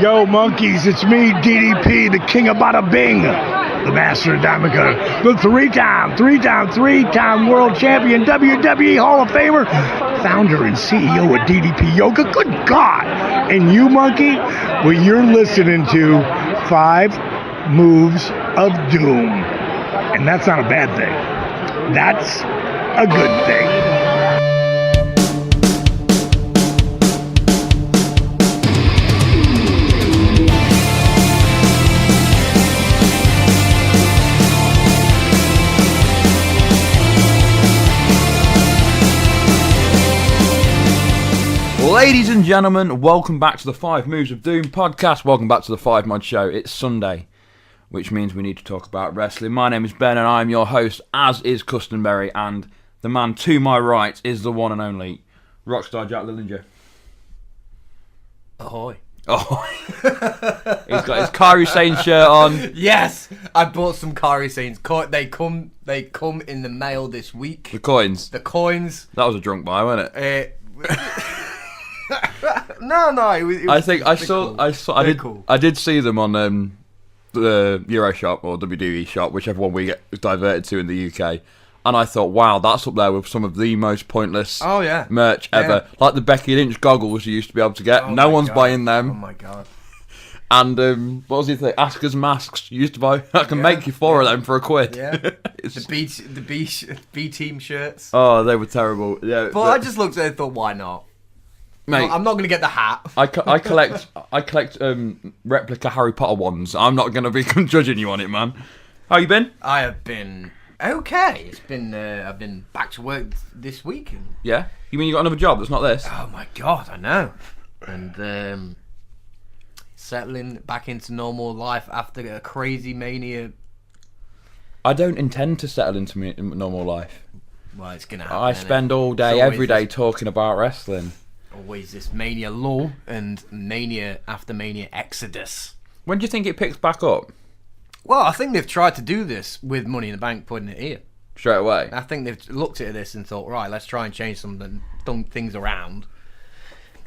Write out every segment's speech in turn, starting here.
Yo, monkeys, it's me, DDP, the king of Bada Bing, the master of Diamond Cutter, the three-time world champion, WWE Hall of Famer, founder and CEO of DDP Yoga. Good God! And you, monkey, well, you're listening to 5 Moves of Doom. And that's not a bad thing. That's a good thing. Ladies and gentlemen, welcome back to the 5 Moves of Doom podcast. Welcome back to the 5 Mod Show. It's Sunday, which means we need to talk about wrestling. My name is Ben and I'm your host, as is customary, and the man to my right is the one and only Rockstar Jack Lillinger. Ahoy. Oh, he's got his Kairi Sane shirt on. Yes, I bought some Kairi Sanes. They come in the mail this week. The coins. The coins. That was a drunk buy, wasn't it? No. It was I did see them on the Euro shop or WWE shop, whichever one we get diverted to in the UK. And I thought, wow, that's up there with some of the most pointless merch ever. Yeah. Like the Becky Lynch goggles you used to be able to get. No one's buying them. Oh my God. And what was the thing? Asker's masks. You used to buy. I can make you 4 of them for £1. Yeah. the B team shirts. Oh, they were terrible. Yeah. But I just looked at it and thought, why not? Mate, I'm not going to get the hat. I collect replica Harry Potter ones. I'm not going to be judging you on it, man. How you been? I have been okay. It's been I've been back to work this week. Yeah? You mean you got another job that's not this? Oh my God, I know. And settling back into normal life after a crazy mania. I don't intend to settle into normal life. Well, it's going to happen. I spend all day, every day talking about wrestling. Always this mania lull and mania after mania exodus. When do you think it picks back up? Well, I think they've tried to do this with Money in the Bank, putting it here. Straight away? I think they've looked at this and thought, right, let's try and change some of the things around.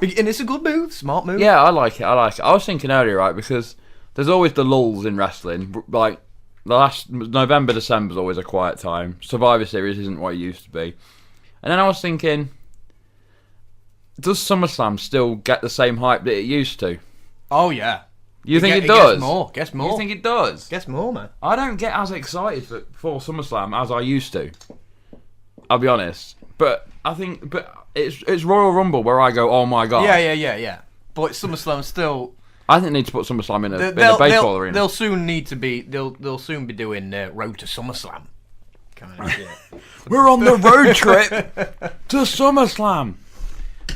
And it's a good move, smart move. Yeah, I like it. I was thinking earlier, right, because there's always the lulls in wrestling. Like, the last November, December is always a quiet time. Survivor Series isn't what it used to be. And then I was thinking, does SummerSlam still get the same hype that it used to? Oh, yeah. You think it does? Gets more. You think it does? Gets more, man. I don't get as excited for SummerSlam as I used to. I'll be honest. But I think it's Royal Rumble where I go, oh my God. Yeah. But SummerSlam still... I think they need to put SummerSlam in a baseball arena. They'll soon be doing Road to SummerSlam. Kind of shit. We're on the road trip to SummerSlam.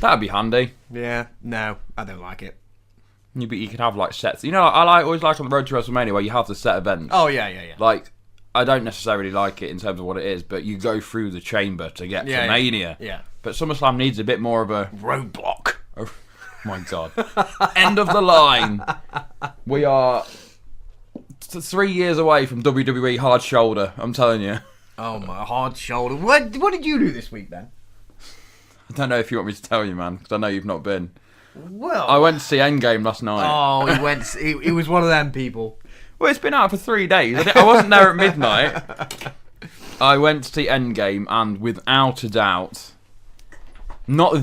That'd be handy. Yeah, no, I don't like it. But you could have like sets. You know, I always like on the road to WrestleMania where you have the set events. Oh yeah. Like, I don't necessarily like it in terms of what it is, but you go through the chamber to get to Mania. Yeah. But SummerSlam needs a bit more of a roadblock. Oh my God. End of the line. We are 3 years away from WWE Hard Shoulder, I'm telling you. Oh my Hard Shoulder. What did you do this week then? I don't know if you want me to tell you, man, because I know you've not been. Well, I went to see Endgame last night. Oh, he was one of them people. Well, it's been out for 3 days. I wasn't there at midnight. I went to see Endgame, and without a doubt, not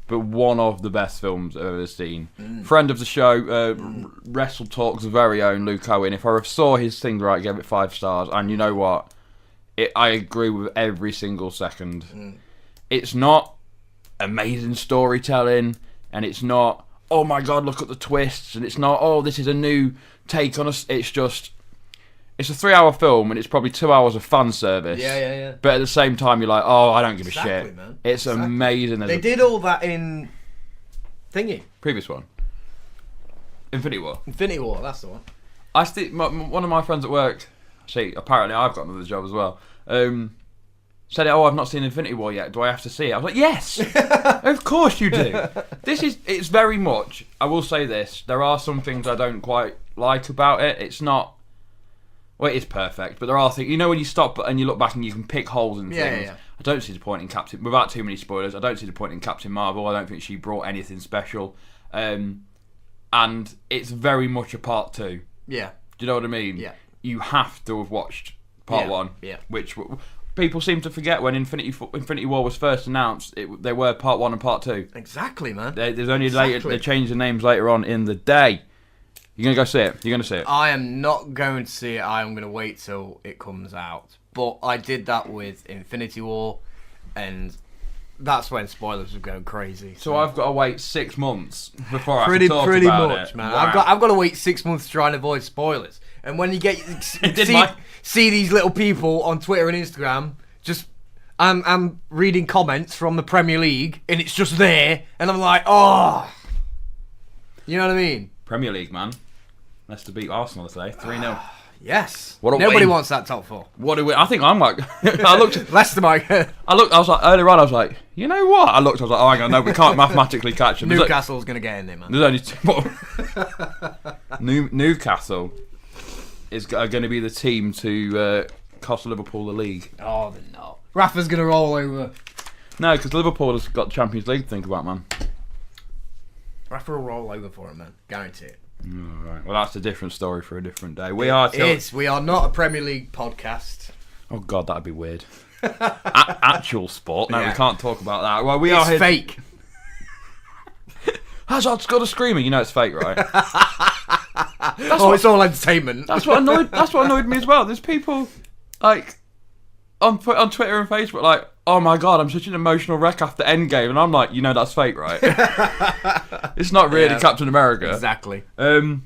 but one of the best films I've ever seen. Friend of the show, Wrestle Talk's very own Luke Owen. If I saw his thing right, I gave it 5 stars. And you know what? I agree with every single second. It's not amazing storytelling, and it's not, oh my God, look at the twists, and it's not, oh, this is a new take on us. It's just, it's a 3-hour film, and it's probably 2 hours of fan service. Yeah. But at the same time, you're like, oh, I don't give a shit. Man. It's amazing. They did all that in Thingy. Previous one. Infinity War, that's the one. One of my friends at work, apparently I've got another job as well, said, oh, I've not seen Infinity War yet. Do I have to see it? I was like, yes! Of course you do. It's very much, I will say this, there are some things I don't quite like about it. It's not, well, it is perfect, but there are things, you know when you stop and you look back and you can pick holes in things. Yeah. I don't see the point in Captain, without too many spoilers, I don't see the point in Captain Marvel. I don't think she brought anything special. and it's very much a part 2. Yeah. Do you know what I mean? Yeah. You have to have watched part 1, which people seem to forget when Infinity War was first announced. They were part 1 and part 2. Exactly, man. There's only later they changed the names later on in the day. You're gonna go see it. You're gonna see it. I am not going to see it. I am going to wait till it comes out. But I did that with Infinity War, and that's when spoilers were going crazy. So I've got to wait 6 months before I pretty can talk about much, it. man. Wow. I've got to wait 6 months to try and avoid spoilers. And when you get see these little people on Twitter and Instagram, just I'm reading comments from the Premier League, and it's just there, and I'm like, oh, you know what I mean? Premier League, man. Leicester beat Arsenal today, 3-0. Yes. win. Nobody wants that top 4. What do we? I think I'm like. I looked. Leicester, Mike. I was like earlier on. I was like, you know what? I was like, oh, hang on, no, we can't mathematically catch them. Newcastle's going to get in there, man. There's only two. Newcastle is going to be the team to cost Liverpool the league. Oh, they're not. Rafa's going to roll over. No, because Liverpool has got Champions League to think about, man. Rafa will roll over for him, man. Guarantee it. Right. Well, that's a different story for a different day. We are not a Premier League podcast. Oh God, that'd be weird. Actual sport? No, we can't talk about that. Well, It's fake. Hazard's got a screamer. You know it's fake, right? It's all entertainment. That's what annoyed me as well. There's people like on Twitter and Facebook like, oh my God, I'm such an emotional wreck after Endgame, and I'm like, you know that's fake, right? It's not really Captain America. Exactly. No,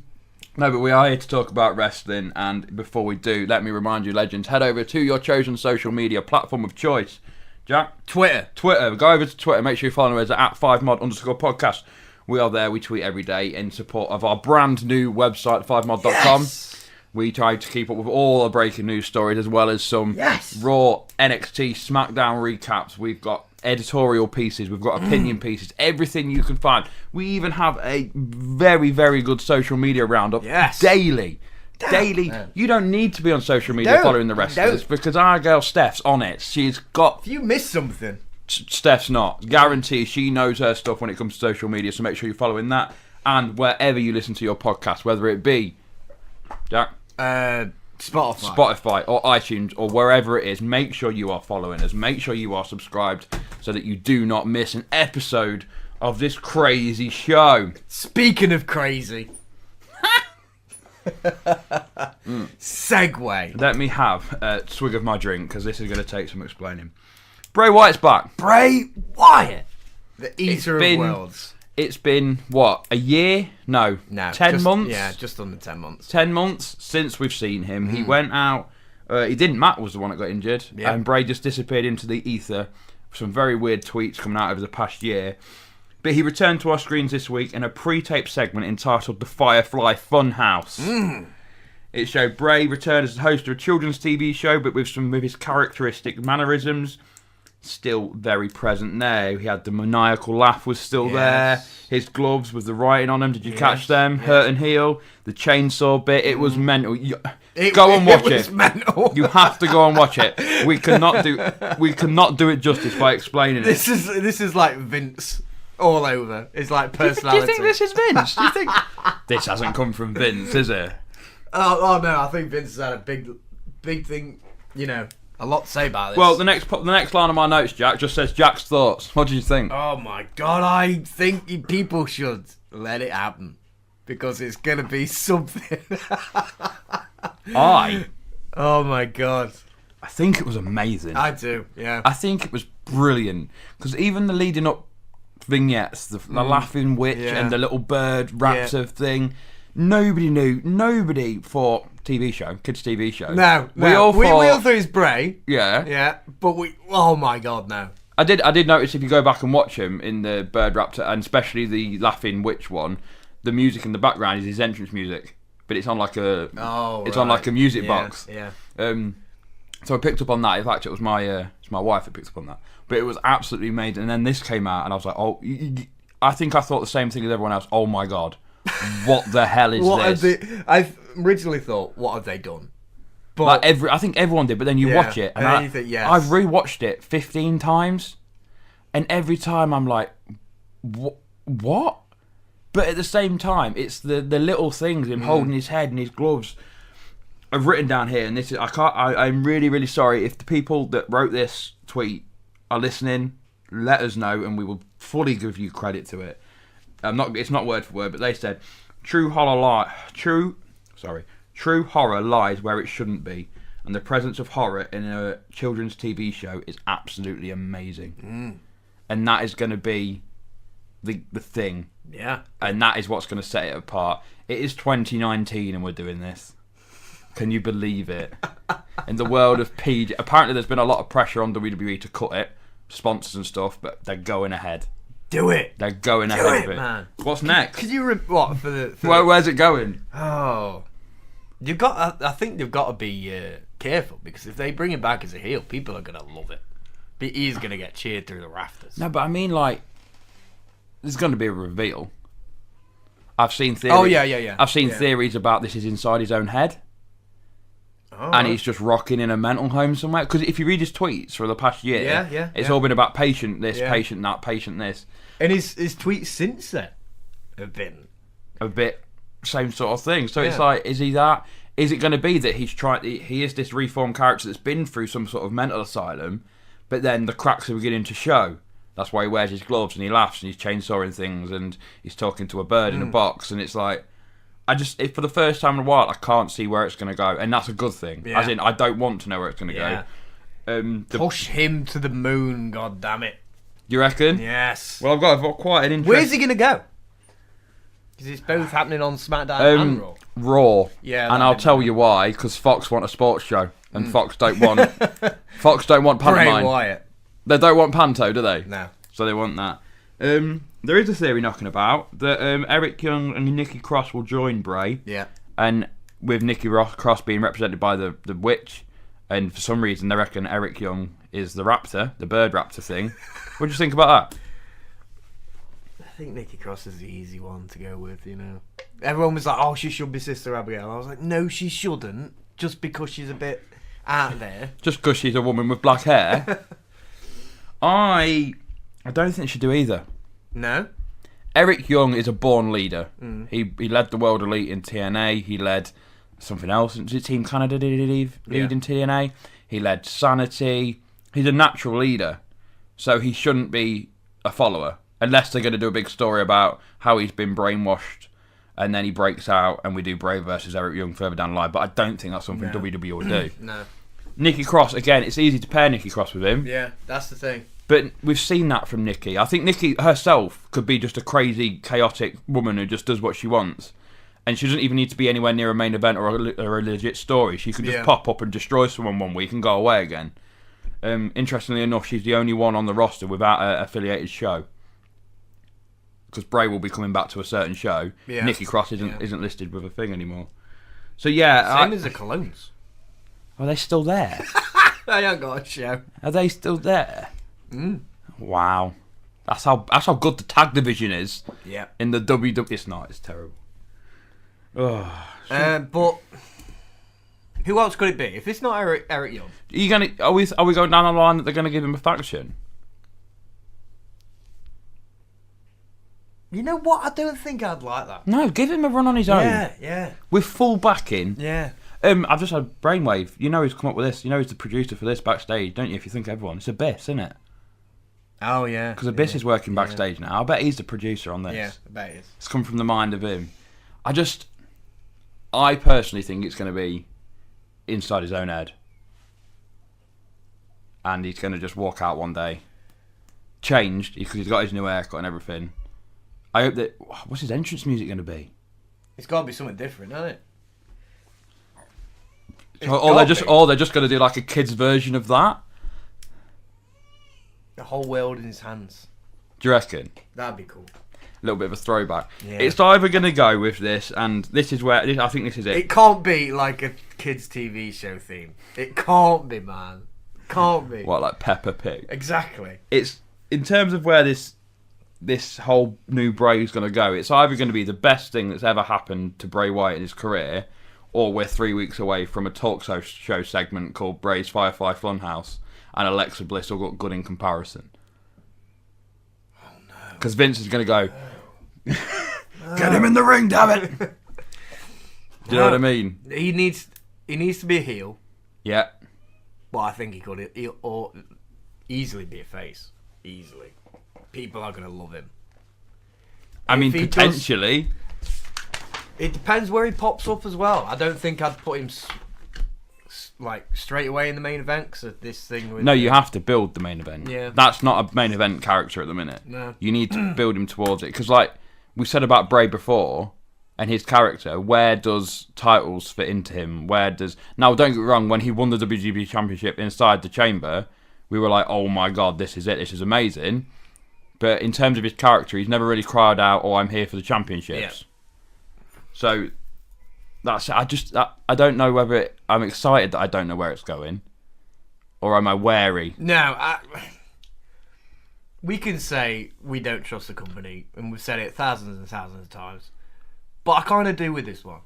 but we are here to talk about wrestling, and before we do, let me remind you, legends, head over to your chosen social media platform of choice. Jack? Twitter. Go over to Twitter. Make sure you follow us at @5mod_podcast. We are there. We tweet every day in support of our brand new website, 5mod.com. Yes. We try to keep up with all the breaking news stories as well as some Raw, NXT, SmackDown recaps. We've got editorial pieces. We've got opinion pieces. Everything you can find. We even have a very, very good social media roundup daily. Daily. Man. You don't need to be on social media following the wrestlers because our girl Steph's on it. She's got... If you miss something... Steph's not. Guarantee she knows her stuff when it comes to social media, so make sure you're following that. And wherever you listen to your podcast, whether it be... Jack? Spotify or iTunes or wherever it is, make sure you are following us. Make sure you are subscribed so that you do not miss an episode of this crazy show. Speaking of crazy, segue. Let me have a swig of my drink because this is going to take some explaining. Bray Wyatt's back. Bray Wyatt, the eater of worlds. It's been, what, a year? No. 10 months? Yeah, just under 10 months. 10 months since we've seen him. He went out. Matt was the one that got injured. Yeah. And Bray just disappeared into the ether. Some very weird tweets coming out over the past year. But he returned to our screens this week in a pre-taped segment entitled The Firefly Funhouse. It showed Bray return as the host of a children's TV show, but with his characteristic mannerisms. Still very present there. He had the maniacal laugh was still there. His gloves with the writing on them. Did you catch them? Yes. Hurt and heel. The chainsaw bit. It was mental. Go and watch it. Mental. You have to go and watch it. We cannot do it justice by explaining it. This is like Vince all over. It's like personality. Do you think this is Vince? Do you think this hasn't come from Vince? Is it? Oh no! I think Vince has had a big thing. You know. A lot to say about this. Well, the next line of my notes, Jack, just says Jack's thoughts. What did you think? Oh my God, I think people should let it happen because it's gonna be something. Oh my God. I think it was amazing. I do, yeah. I think it was brilliant because even the leading up vignettes, the laughing witch and the little bird raptor thing. Nobody thought kids TV show. No. We all thought it was Bray. Yeah. Yeah, but oh my God, no. I did notice if you go back and watch him in the Bird Raptor, and especially the Laughing Witch one, the music in the background is his entrance music, but it's on like a on like a music box. Yeah. So I picked up on that. In fact, it was my wife that picked up on that. But it was absolutely amazing. And then this came out, and I was like, oh, I think I thought the same thing as everyone else. Oh my God. What the hell is this? I originally thought, what have they done? But I think everyone did, but then you watch it, and you think, yes. I've rewatched it 15 times, and every time I'm like, what? But at the same time, it's the little things, him holding his head and his gloves. I've written down here, and this is I'm really, really sorry if the people that wrote this tweet are listening. Let us know, and we will fully give you credit to it. It's not word for word, but they said true horror lies where it shouldn't be, and the presence of horror in a children's TV show is absolutely amazing. And that is going to be the thing. Yeah. And that is what's going to set it apart. It is 2019 and we're doing this. Can you believe it? In the world of PG... Apparently there's been a lot of pressure on WWE to cut it, sponsors and stuff, but they're going ahead. Do it. They're going ahead with it. Man. What's next? Could you... What? Where's it going? Oh. You've got... I think they've got to be careful, because if they bring him back as a heel, people are going to love it. He's going to get cheered through the rafters. No, but I mean, like... There's going to be a reveal. I've seen theories. Oh, yeah. I've seen theories about this is inside his own head. Oh, and he's just rocking in a mental home somewhere. Because if you read his tweets for the past year, it's all been about patient this, patient that, patient this. And his tweets since then have been a bit same sort of thing. So it's like, is he that? Is it going to be that he is this reformed character that's been through some sort of mental asylum, but then the cracks are beginning to show? That's why he wears his gloves and he laughs and he's chainsawing things and he's talking to a bird in a box. And it's like, for the first time in a while, I can't see where it's going to go. And that's a good thing. Yeah. As in, I don't want to know where it's going to go. Push him to the moon, God damn it. You reckon? Yes. Well, I've got quite an interest. Where's he going to go? Because it's both happening on SmackDown and Raw. Raw. Yeah. And I'll tell you why. Because Fox want a sports show. And Fox don't want... Fox don't want pantomime. Bray Wyatt. They don't want panto, do they? No. So they want that. There is a theory knocking about that Eric Young and Nikki Cross will join Bray. Yeah. And with Nikki Cross being represented by the witch, and for some reason they reckon Eric Young is the raptor, the bird raptor thing. What do you think about that? I think Nikki Cross is the easy one to go with, you know. Everyone was like, oh, she should be Sister Abigail. I was like, no, she shouldn't, just because she's a bit out there. Just because she's a woman with black hair? I don't think she do either. No? Eric Young is a born leader. He led the World Elite in TNA. He led something else. Team Canada did he lead in TNA? He led Sanity. He's a natural leader. So he shouldn't be a follower. Unless they're going to do a big story about how he's been brainwashed and then he breaks out and we do Bray versus Eric Young further down the line. But I don't think that's something WWE will do. No. Nikki Cross, again, it's easy to pair Nikki Cross with him. Yeah, that's the thing. But we've seen that from Nikki. I think Nikki herself could be just a crazy, chaotic woman who just does what she wants. And she doesn't even need to be anywhere near a main event or a legit story. She could just pop up and destroy someone one week and go away again. Interestingly enough, she's the only one on the roster without an affiliated show. Because Bray will be coming back to a certain show. Yeah. Nikki Cross isn't listed with a thing anymore. So yeah, same as the Colognes. Are they still there? They haven't got a show. Are they still there? Wow, that's how good the tag division is. Yeah. In the WWE, it's not. It's terrible. But who else could it be if it's not Eric Young? Are we going down the line that they're gonna give him a faction? You know what? I don't think I'd like that. No, give him a run on his own. Yeah. With full backing. Yeah. I've just had Brainwave. You know who's come up with this. You know who's the producer for this backstage, don't you? If you think everyone, it's Abyss, isn't it? Oh yeah. Because Abyss is working backstage now. I bet he's the producer on this. Yeah, I bet he is. It's come from the mind of him. I personally think it's going to be inside his own head, and he's going to just walk out one day, changed because he's got his new haircut and everything. I hope that. What's his entrance music going to be? It's got to be something different, hasn't it? Or they're just going to do like a kid's version of that. The whole world in his hands. Do you reckon? That'd be cool. A little bit of a throwback. Yeah. It's either going to go with this, and this is where I think this is it. It can't be like a kids' TV show theme. It can't be, man. Can't be. What, like Peppa Pig? Exactly. It's in terms of where this whole new Bray is going to go. It's either going to be the best thing that's ever happened to Bray Wyatt in his career, or we're 3 weeks away from a talk show segment called Bray's Firefly Funhouse, and Alexa Bliss will look good in comparison. Oh no! Because Vince is going to go. Get him in the ring, damn it! Do you know what I mean? He needs to be a heel. Yeah. Well, I think he could or easily be a face. Easily. People are going to love him. I mean, potentially. It depends where he pops up as well. I don't think I'd put him straight away in the main event because of this thing. With No, you have to build the main event. Yeah. That's not a main event character at the minute. No. You need to build him towards it. Because, like we said about Bray before and his character, where does titles fit into him? Now, don't get me wrong, when he won the WWE Championship inside the chamber, we were like, oh my God, this is it. This is amazing. But in terms of his character, he's never really cried out, oh, I'm here for the championships. Yeah. So that's I don't know whether I'm excited that I don't know where it's going, or am I wary? No, we can say we don't trust the company, and we've said it thousands and thousands of times. But I kind of do with this one.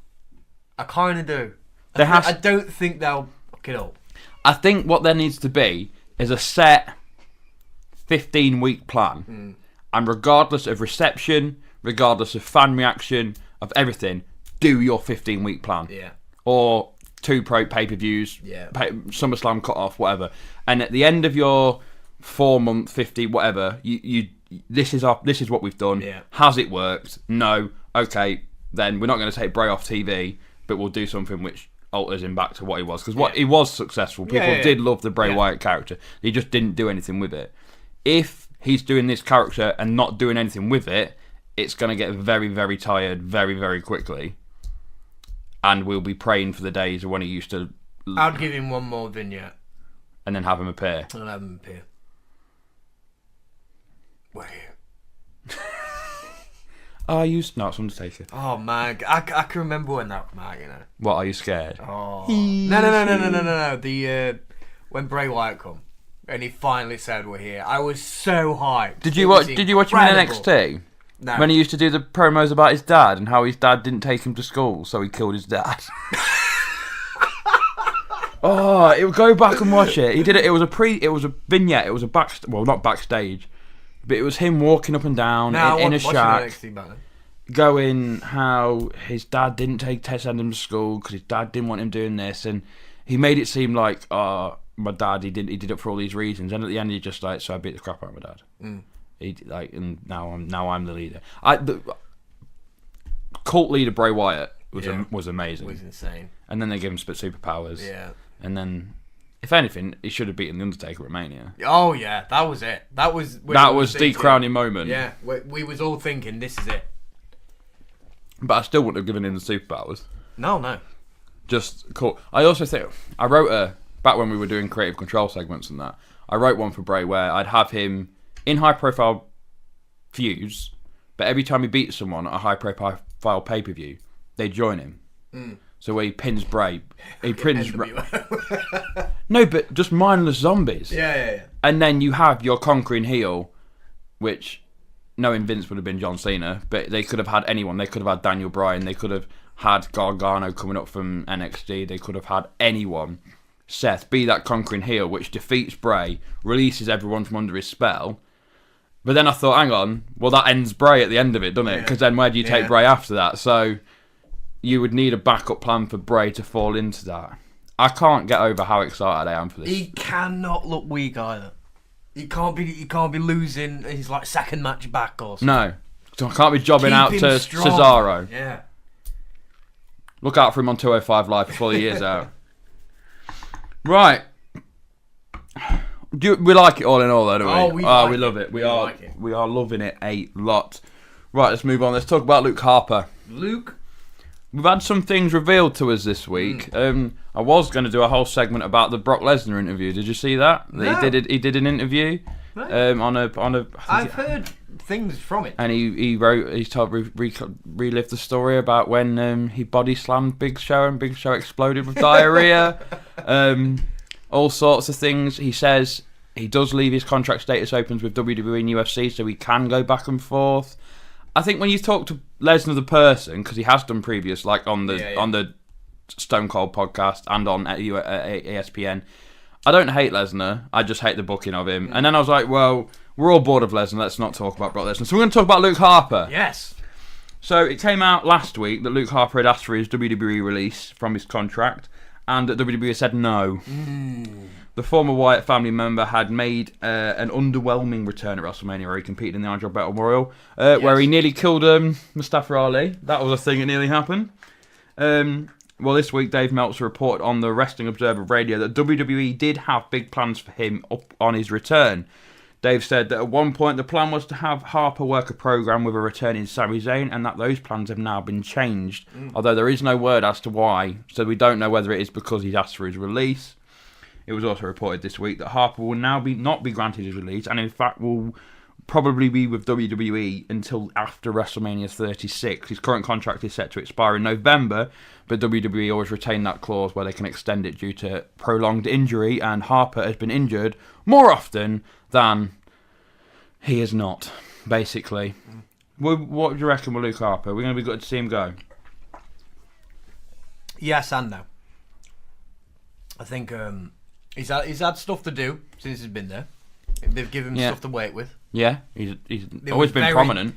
I kind of do. I don't think they'll fuck it up. I think what there needs to be is a set 15-week plan, and regardless of reception, regardless of fan reaction, of everything, do your 15-week plan. Yeah. Or 2 pay-per-views, SummerSlam cut off, whatever. And at the end of your 4-month, 50, whatever, you this is what we've done. Yeah. Has it worked? No. Okay, then we're not going to take Bray off TV, but we'll do something which alters him back to what he was. Because he was successful. People did love the Bray Wyatt character. He just didn't do anything with it. If he's doing this character and not doing anything with it, it's going to get very, very tired very, very quickly. And we'll be praying for the days of when he used to... I'd give him one more vignette. And then have him appear. I'll have him appear. Where? Are you... No, it's Undertaker. Oh, man. I can remember when that came out, you know. What, are you scared? Oh. No. When Bray Wyatt come. And he finally said we're here. I was so hyped. Did you watch him in NXT? No. When he used to do the promos about his dad and how his dad didn't take him to school, so he killed his dad. Oh, it would go back and watch it. He did it. It was a vignette. It was not backstage, but it was him walking up and down in a shack, going how his dad didn't send him to school because his dad didn't want him doing this, and he made it seem like, my dad, he did it for all these reasons, and at the end he just like, so I beat the crap out of my dad. And now I'm the leader. The cult leader Bray Wyatt was amazing. Was insane. And then they gave him superpowers. Yeah. And then, if anything, he should have beaten the Undertaker at Mania. Oh yeah, that was it. That was the crowning moment. Yeah, we was all thinking this is it. But I still wouldn't have given him the superpowers. No. Just cool. I also think I wrote back when we were doing creative control segments and that. I wrote one for Bray where I'd have him in high-profile feuds, but every time he beats someone at a high-profile pay-per-view, they join him. So where he pins Bray, he pins No, but just mindless zombies. Yeah. And then you have your conquering heel, which, knowing Vince, would have been John Cena, but they could have had anyone. They could have had Daniel Bryan. They could have had Gargano coming up from NXT. They could have had anyone. Seth, be that conquering heel, which defeats Bray, releases everyone from under his spell. But then I thought, hang on, well, that ends Bray at the end of it, doesn't it? Because then where do you take Bray after that? So you would need a backup plan for Bray to fall into that. I can't get over how excited I am for this. He cannot look weak either. He can't be losing his like second match back or something. No. So I can't be jobbing out to Cesaro. Yeah. Look out for him on 205 Live before the year's out. Right. We like it all in all, though, don't we? We love it. We are loving it a lot. Right, let's move on. Let's talk about Luke Harper. We've had some things revealed to us this week. I was going to do a whole segment about the Brock Lesnar interview. Did you see that? No. He did an interview on a. I've heard things from it. And he relived the story about when he body slammed Big Show and Big Show exploded with diarrhea. All sorts of things. He says he does leave his contract status open with WWE and UFC, so he can go back and forth. I think when you talk to Lesnar the person, because he has done previous, like on the Stone Cold podcast and on ESPN, I don't hate Lesnar. I just hate the booking of him. And then I was like, well, we're all bored of Lesnar. Let's not talk about Brock Lesnar. So we're going to talk about Luke Harper. Yes. So it came out last week that Luke Harper had asked for his WWE release from his contract, and that WWE said no. The former Wyatt family member had made an underwhelming return at WrestleMania, where he competed in the Andre Battle Royal, where he nearly killed Mustafa Ali. That was a thing that nearly happened. Well, this week Dave Meltzer reported on the Wrestling Observer Radio that WWE did have big plans for him up on his return. Dave said that at one point the plan was to have Harper work a program with a returning Sami Zayn, and that those plans have now been changed. Although there is no word as to why, so we don't know whether it is because he's asked for his release. It was also reported this week that Harper will now not be granted his release, and in fact will probably be with WWE until after WrestleMania 36. His current contract is set to expire in November, but WWE always retain that clause where they can extend it due to prolonged injury, and Harper has been injured more often than he has not, basically. What do you reckon with Luke Harper? We're going to be good to see him go? Yes and no. I think he's had stuff to do since he's been there. They've given him stuff to work with. Yeah, he's always been prominent.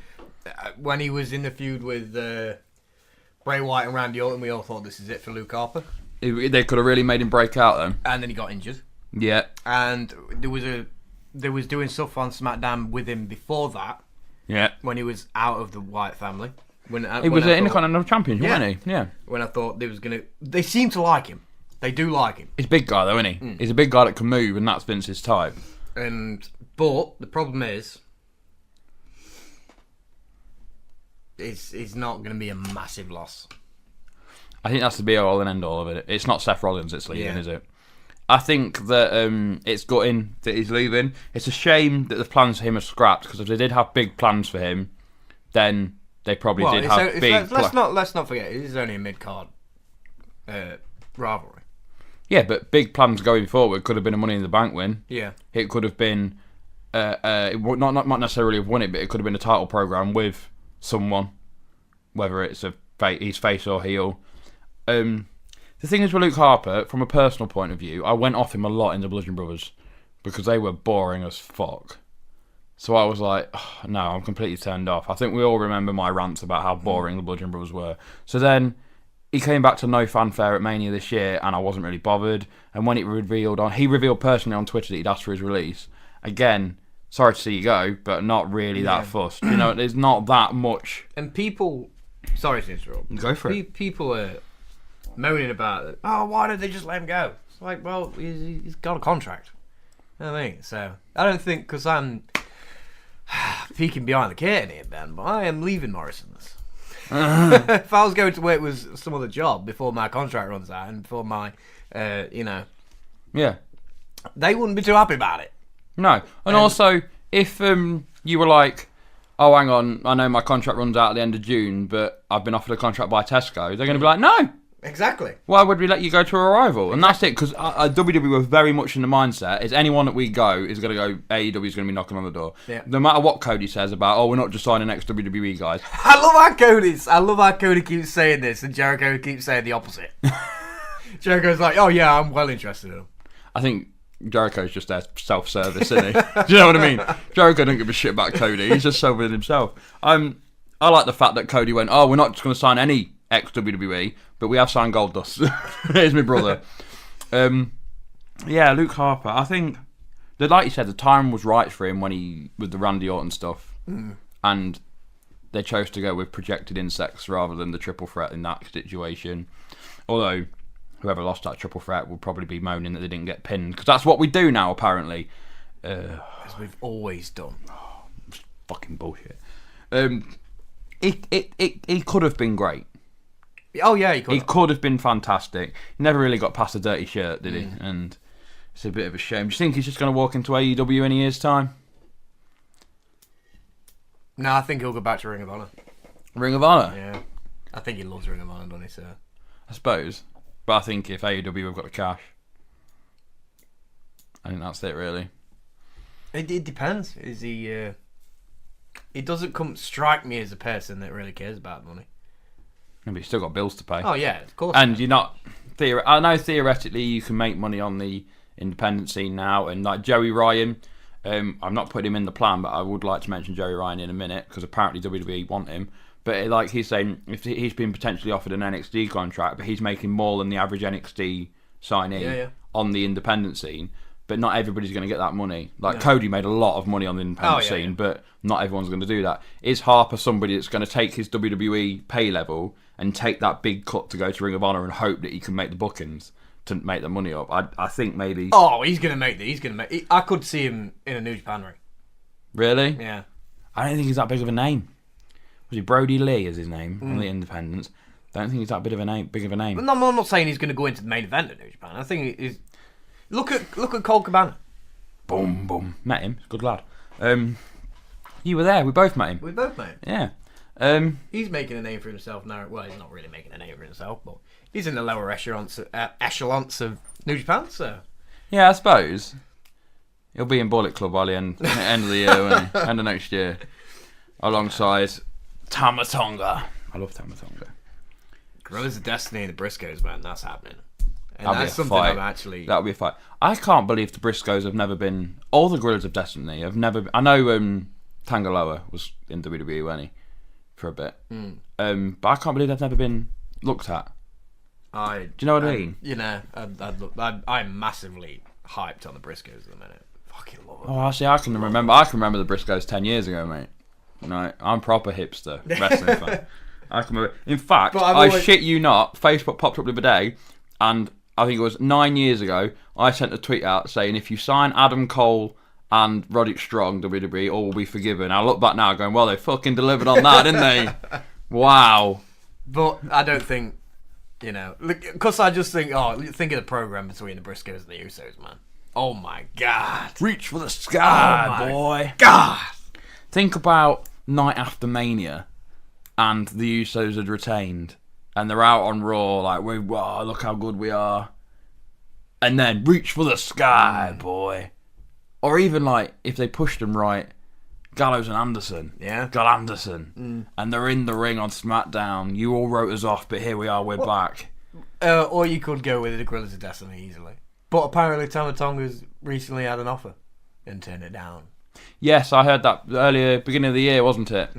When he was in the feud with Bray Wyatt and Randy Orton, we all thought this is it for Luke Harper. They could have really made him break out then. And then he got injured. Yeah. And there was doing stuff on SmackDown with him before that. Yeah. When he was out of the Wyatt family. He was an Intercontinental Champion, wasn't he? Yeah. When I thought they seem to like him. They do like him. He's a big guy though, isn't he? He's a big guy that can move, and that's Vince's type. But the problem is, it's not going to be a massive loss. I think that's the be all and end all of it. It's not Seth Rollins that's leaving, is it? I think that it's gutting that he's leaving. It's a shame that the plans for him are scrapped, because if they did have big plans for him, then they probably did have big. Let's not forget, it is only a mid-card rivalry. Yeah, but big plans going forward could have been a Money in the Bank win. Yeah, it could have been not necessarily have won it, but it could have been a title program with someone, whether it's he's face or heel. The thing is with Luke Harper, from a personal point of view, I went off him a lot in the Bludgeon Brothers because they were boring as fuck. So I was like, oh, no, I'm completely turned off. I think we all remember my rants about how boring the Bludgeon Brothers were. So then he came back to no fanfare at Mania this year, and I wasn't really bothered. And when he revealed personally on Twitter that he'd asked for his release. Again, sorry to see you go, but not really that fussed. You know, there's not that much. And people, sorry to interrupt. Go for it. People are moaning about it. Oh, why did they just let him go? It's like, well, he's got a contract. You know what I mean? So I don't think, because I'm peeking behind the curtain here, Ben, but I am leaving Morrison's. If I was going to work with some other job before my contract runs out and before my, yeah, they wouldn't be too happy about it. No, and also if you were like, oh, hang on, I know my contract runs out at the end of June, but I've been offered a contract by Tesco, they're going to be like, no. Exactly. Why would we let you go to a rival? And that's it, because WWE were very much in the mindset is anyone that we go is going to go, AEW is going to be knocking on the door. Yeah. No matter what Cody says about, oh, we're not just signing next WWE guys. I love how Cody keeps saying this and Jericho keeps saying the opposite. Jericho's like, oh yeah, I'm well interested in him. I think Jericho's just their self-service, isn't he? Do you know what I mean? Jericho don't give a shit about Cody. He's just so with himself. I like the fact that Cody went, oh, we're not just going to sign any ex-WWE, but we have signed Goldust. Here's my brother. Yeah, Luke Harper. I think that, like you said, the time was right for him when he with the Randy Orton stuff, and they chose to go with projected insects rather than the triple threat in that situation. Although whoever lost that triple threat will probably be moaning that they didn't get pinned, because that's what we do now, apparently. As we've always done. Oh, fucking bullshit. He could have been great. Oh yeah, he could have been fantastic. He never really got past a dirty shirt, did he? And it's a bit of a shame. Do you think he's just going to walk into AEW in a year's time? No, I think he'll go back to Ring of Honor. Ring of Honor? Yeah. I think he loves Ring of Honor, doesn't he, sir? I suppose. But I think if AEW have got the cash, I think that's it, really. It depends. Is he... He doesn't strike me as a person that really cares about money. But you've still got bills to pay. Oh yeah, of course. And you're not. I know theoretically you can make money on the independent scene now, and like Joey Ryan, I'm not putting him in the plan, but I would like to mention Joey Ryan in a minute because apparently WWE want him. But like he's saying, if he's been potentially offered an NXT contract, but he's making more than the average NXT signee on the independent scene, but not everybody's going to get that money. Like Cody made a lot of money on the independent scene, but not everyone's going to do that. Is Harper somebody that's going to take his WWE pay level and take that big cut to go to Ring of Honor and hope that he can make the bookings to make the money up? I think maybe. Oh, he's going to make the. He's going to make. I could see him in a New Japan ring. Really? Yeah. I don't think he's that big of a name. Was he Brody Lee is his name on the independents? Don't think he's that big of a name. No, I'm not saying he's going to go into the main event at New Japan. I think he's. Look at Colt Cabana. Boom, boom. Met him. Good lad. You were there. We both met him. We both met Yeah. him. He's making a name for himself now. Well, he's not really making a name for himself, but he's in the lower echelons of New Japan. So. Yeah, I suppose. He'll be in Bullet Club by the end of the year, won't he? End of next year. Alongside Tama Tonga. I love Tama Tonga. Gorillas of Destiny and the Briscoes, man. That's happening. And That'll that's be a something fight. I'm actually... That'll be a fight. I can't believe the Briscoes have never been... All the Gorillas of Destiny have never... I know Tangaloa was in WWE, wasn't he? For a bit. But I can't believe they've never been looked at. Do you know what I mean? You know, I'm massively hyped on the Briscoes at the minute. Fucking love it. Oh, actually, I can remember the Briscoes 10 years ago, mate. No, I'm proper hipster wrestling fan. I can remember. In fact, I shit you not, Facebook popped up the other day, and I think it was 9 years ago, I sent a tweet out saying, if you sign Adam Cole and Roderick Strong, WWE, all will be forgiven. I look back now going, well, they fucking delivered on that, didn't they? Wow. But I don't think, because I just think, think of the program between the Briscoes and the Usos, man. Oh my God. Reach for the sky, boy. God. Think about Night After Mania and the Usos had retained and they're out on Raw like, wow, look how good we are. And then reach for the sky, boy. Or even like, if they pushed them right, Gallows and Anderson. Yeah. Gal Anderson. And they're in the ring on SmackDown. You all wrote us off, but here we are, we're back. Or you could go with the Gorillas of Destiny easily. But apparently Tama Tonga's recently had an offer and turned it down. Yes, I heard that earlier, beginning of the year, wasn't it?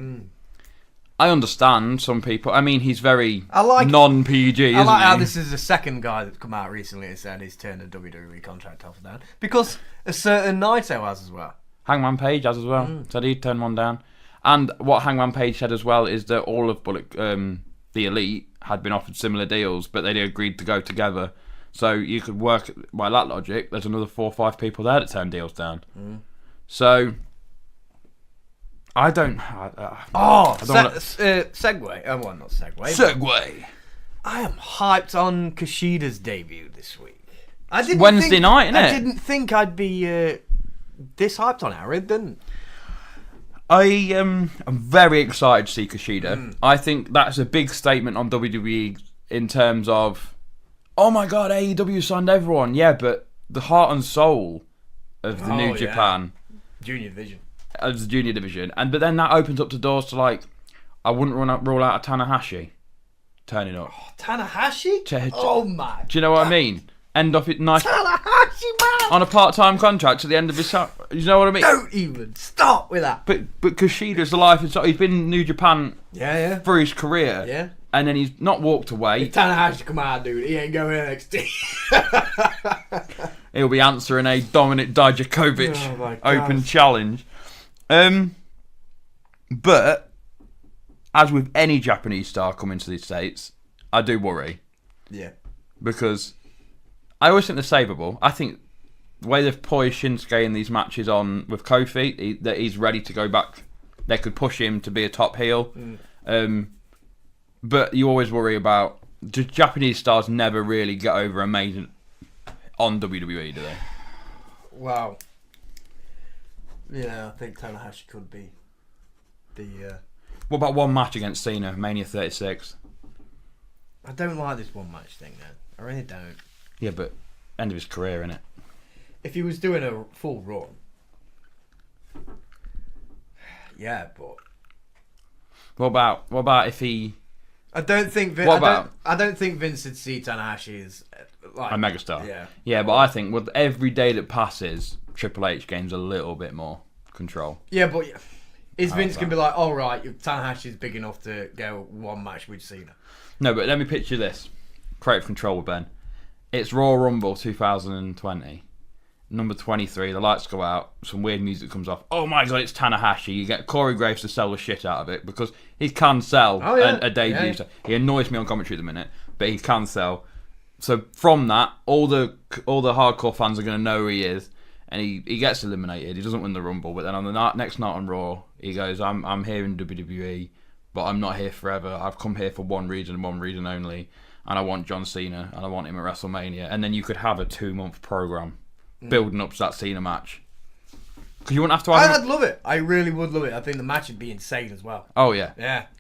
I understand some people. I mean, he's very non-PG, isn't he? I like how this is the second guy that's come out recently and said he's turned a WWE contract offer down. Because a certain Naito has as well. Hangman Page has as well. Said he'd turn one down. And what Hangman Page said as well is that all of the Elite had been offered similar deals, but they agreed to go together. So you could work, by that logic, there's another 4 or 5 people there that turn deals down. So... I don't. Segue. Well, not segue. Segue. I am hyped on Kushida's debut this week. Wednesday night, innit? I didn't think I'd be this hyped on Aaron, didn't I am very excited to see Kushida. I think that's a big statement on WWE in terms of, oh my God, AEW signed everyone. Yeah, but the heart and soul of the New Japan. Junior division. As the junior division, but then that opens up the doors to like, I wouldn't rule out a Tanahashi turning up. Oh, Tanahashi? Oh my! Do you know what I mean? End off it nice. Tanahashi, man! On a part-time contract to the end of his. You know what I mean? Don't even start with that. But Kushida's the life inside. He's been in New Japan. Yeah. For his career. Yeah. And then he's not walked away. If Tanahashi come out, dude, he ain't going NXT. He'll be answering a Dominik Dijakovic open challenge. But as with any Japanese star coming to the States, I do worry. Yeah. Because I always think they're savable. I think the way they've poised Shinsuke in these matches on with Kofi, that he's ready to go back. They could push him to be a top heel. But you always worry about, do Japanese stars never really get over amazing on WWE, do they? Wow. Yeah, I think Tanahashi could be the... What about one match against Cena, Mania 36? I don't like this one match thing, man. I really don't. Yeah, but end of his career, innit? If he was doing a full run... Yeah, but... What about if he... I don't think Vince would see Tanahashi as like a megastar. Yeah. Yeah, but I think with every day that passes, Triple H gains a little bit more control. Yeah, but Is Vince going to be like, all right, Tanahashi's big enough to go one match with Cena? No, but let me picture this. Creative control with Ben. It's Royal Rumble 2020. Number 23, the lights go out, some weird music comes off. Oh my god, it's Tanahashi. You get Corey Graves to sell the shit out of it because he can sell a debut. Yeah. He annoys me on commentary at the minute, but he can sell. So from that, all the hardcore fans are going to know who he is, and he gets eliminated. He doesn't win the Rumble, but then on the next night on Raw, he goes, I'm here in WWE, but I'm not here forever. I've come here for one reason only, and I want John Cena, and I want him at WrestleMania. And then you could have a 2-month program building up to that Cena match. Because you wouldn't have to have... I'd love it. I really would love it. I think the match would be insane as well. Oh, yeah.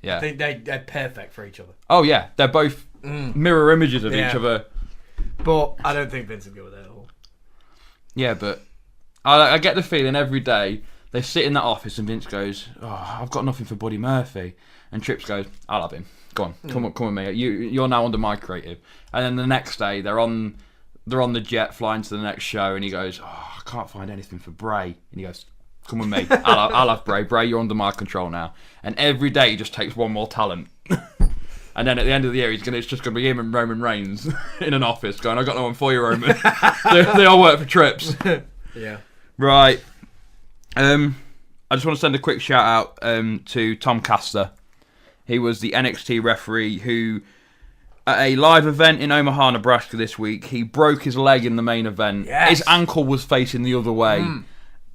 Yeah. I think they're perfect for each other. Oh, yeah. They're both mirror images of each other. But I don't think Vince would go with that at all. Yeah, but I get the feeling every day they sit in that office and Vince goes, oh, I've got nothing for Buddy Murphy. And Trips goes, I'll have him. Go on. Come with me. You're now under my creative. And then the next day they're on the jet flying to the next show, and he goes, oh, I can't find anything for Bray. And he goes, come with me. I'll have Bray. Bray, you're under my control now. And every day he just takes one more talent. And then at the end of the year, it's just going to be him and Roman Reigns in an office going, I got no one for you, Roman. they all work for Trips. Yeah. Right. I just want to send a quick shout out to Tom Castor. He was the NXT referee who... At a live event in Omaha, Nebraska this week, he broke his leg in the main event. Yes. His ankle was facing the other way,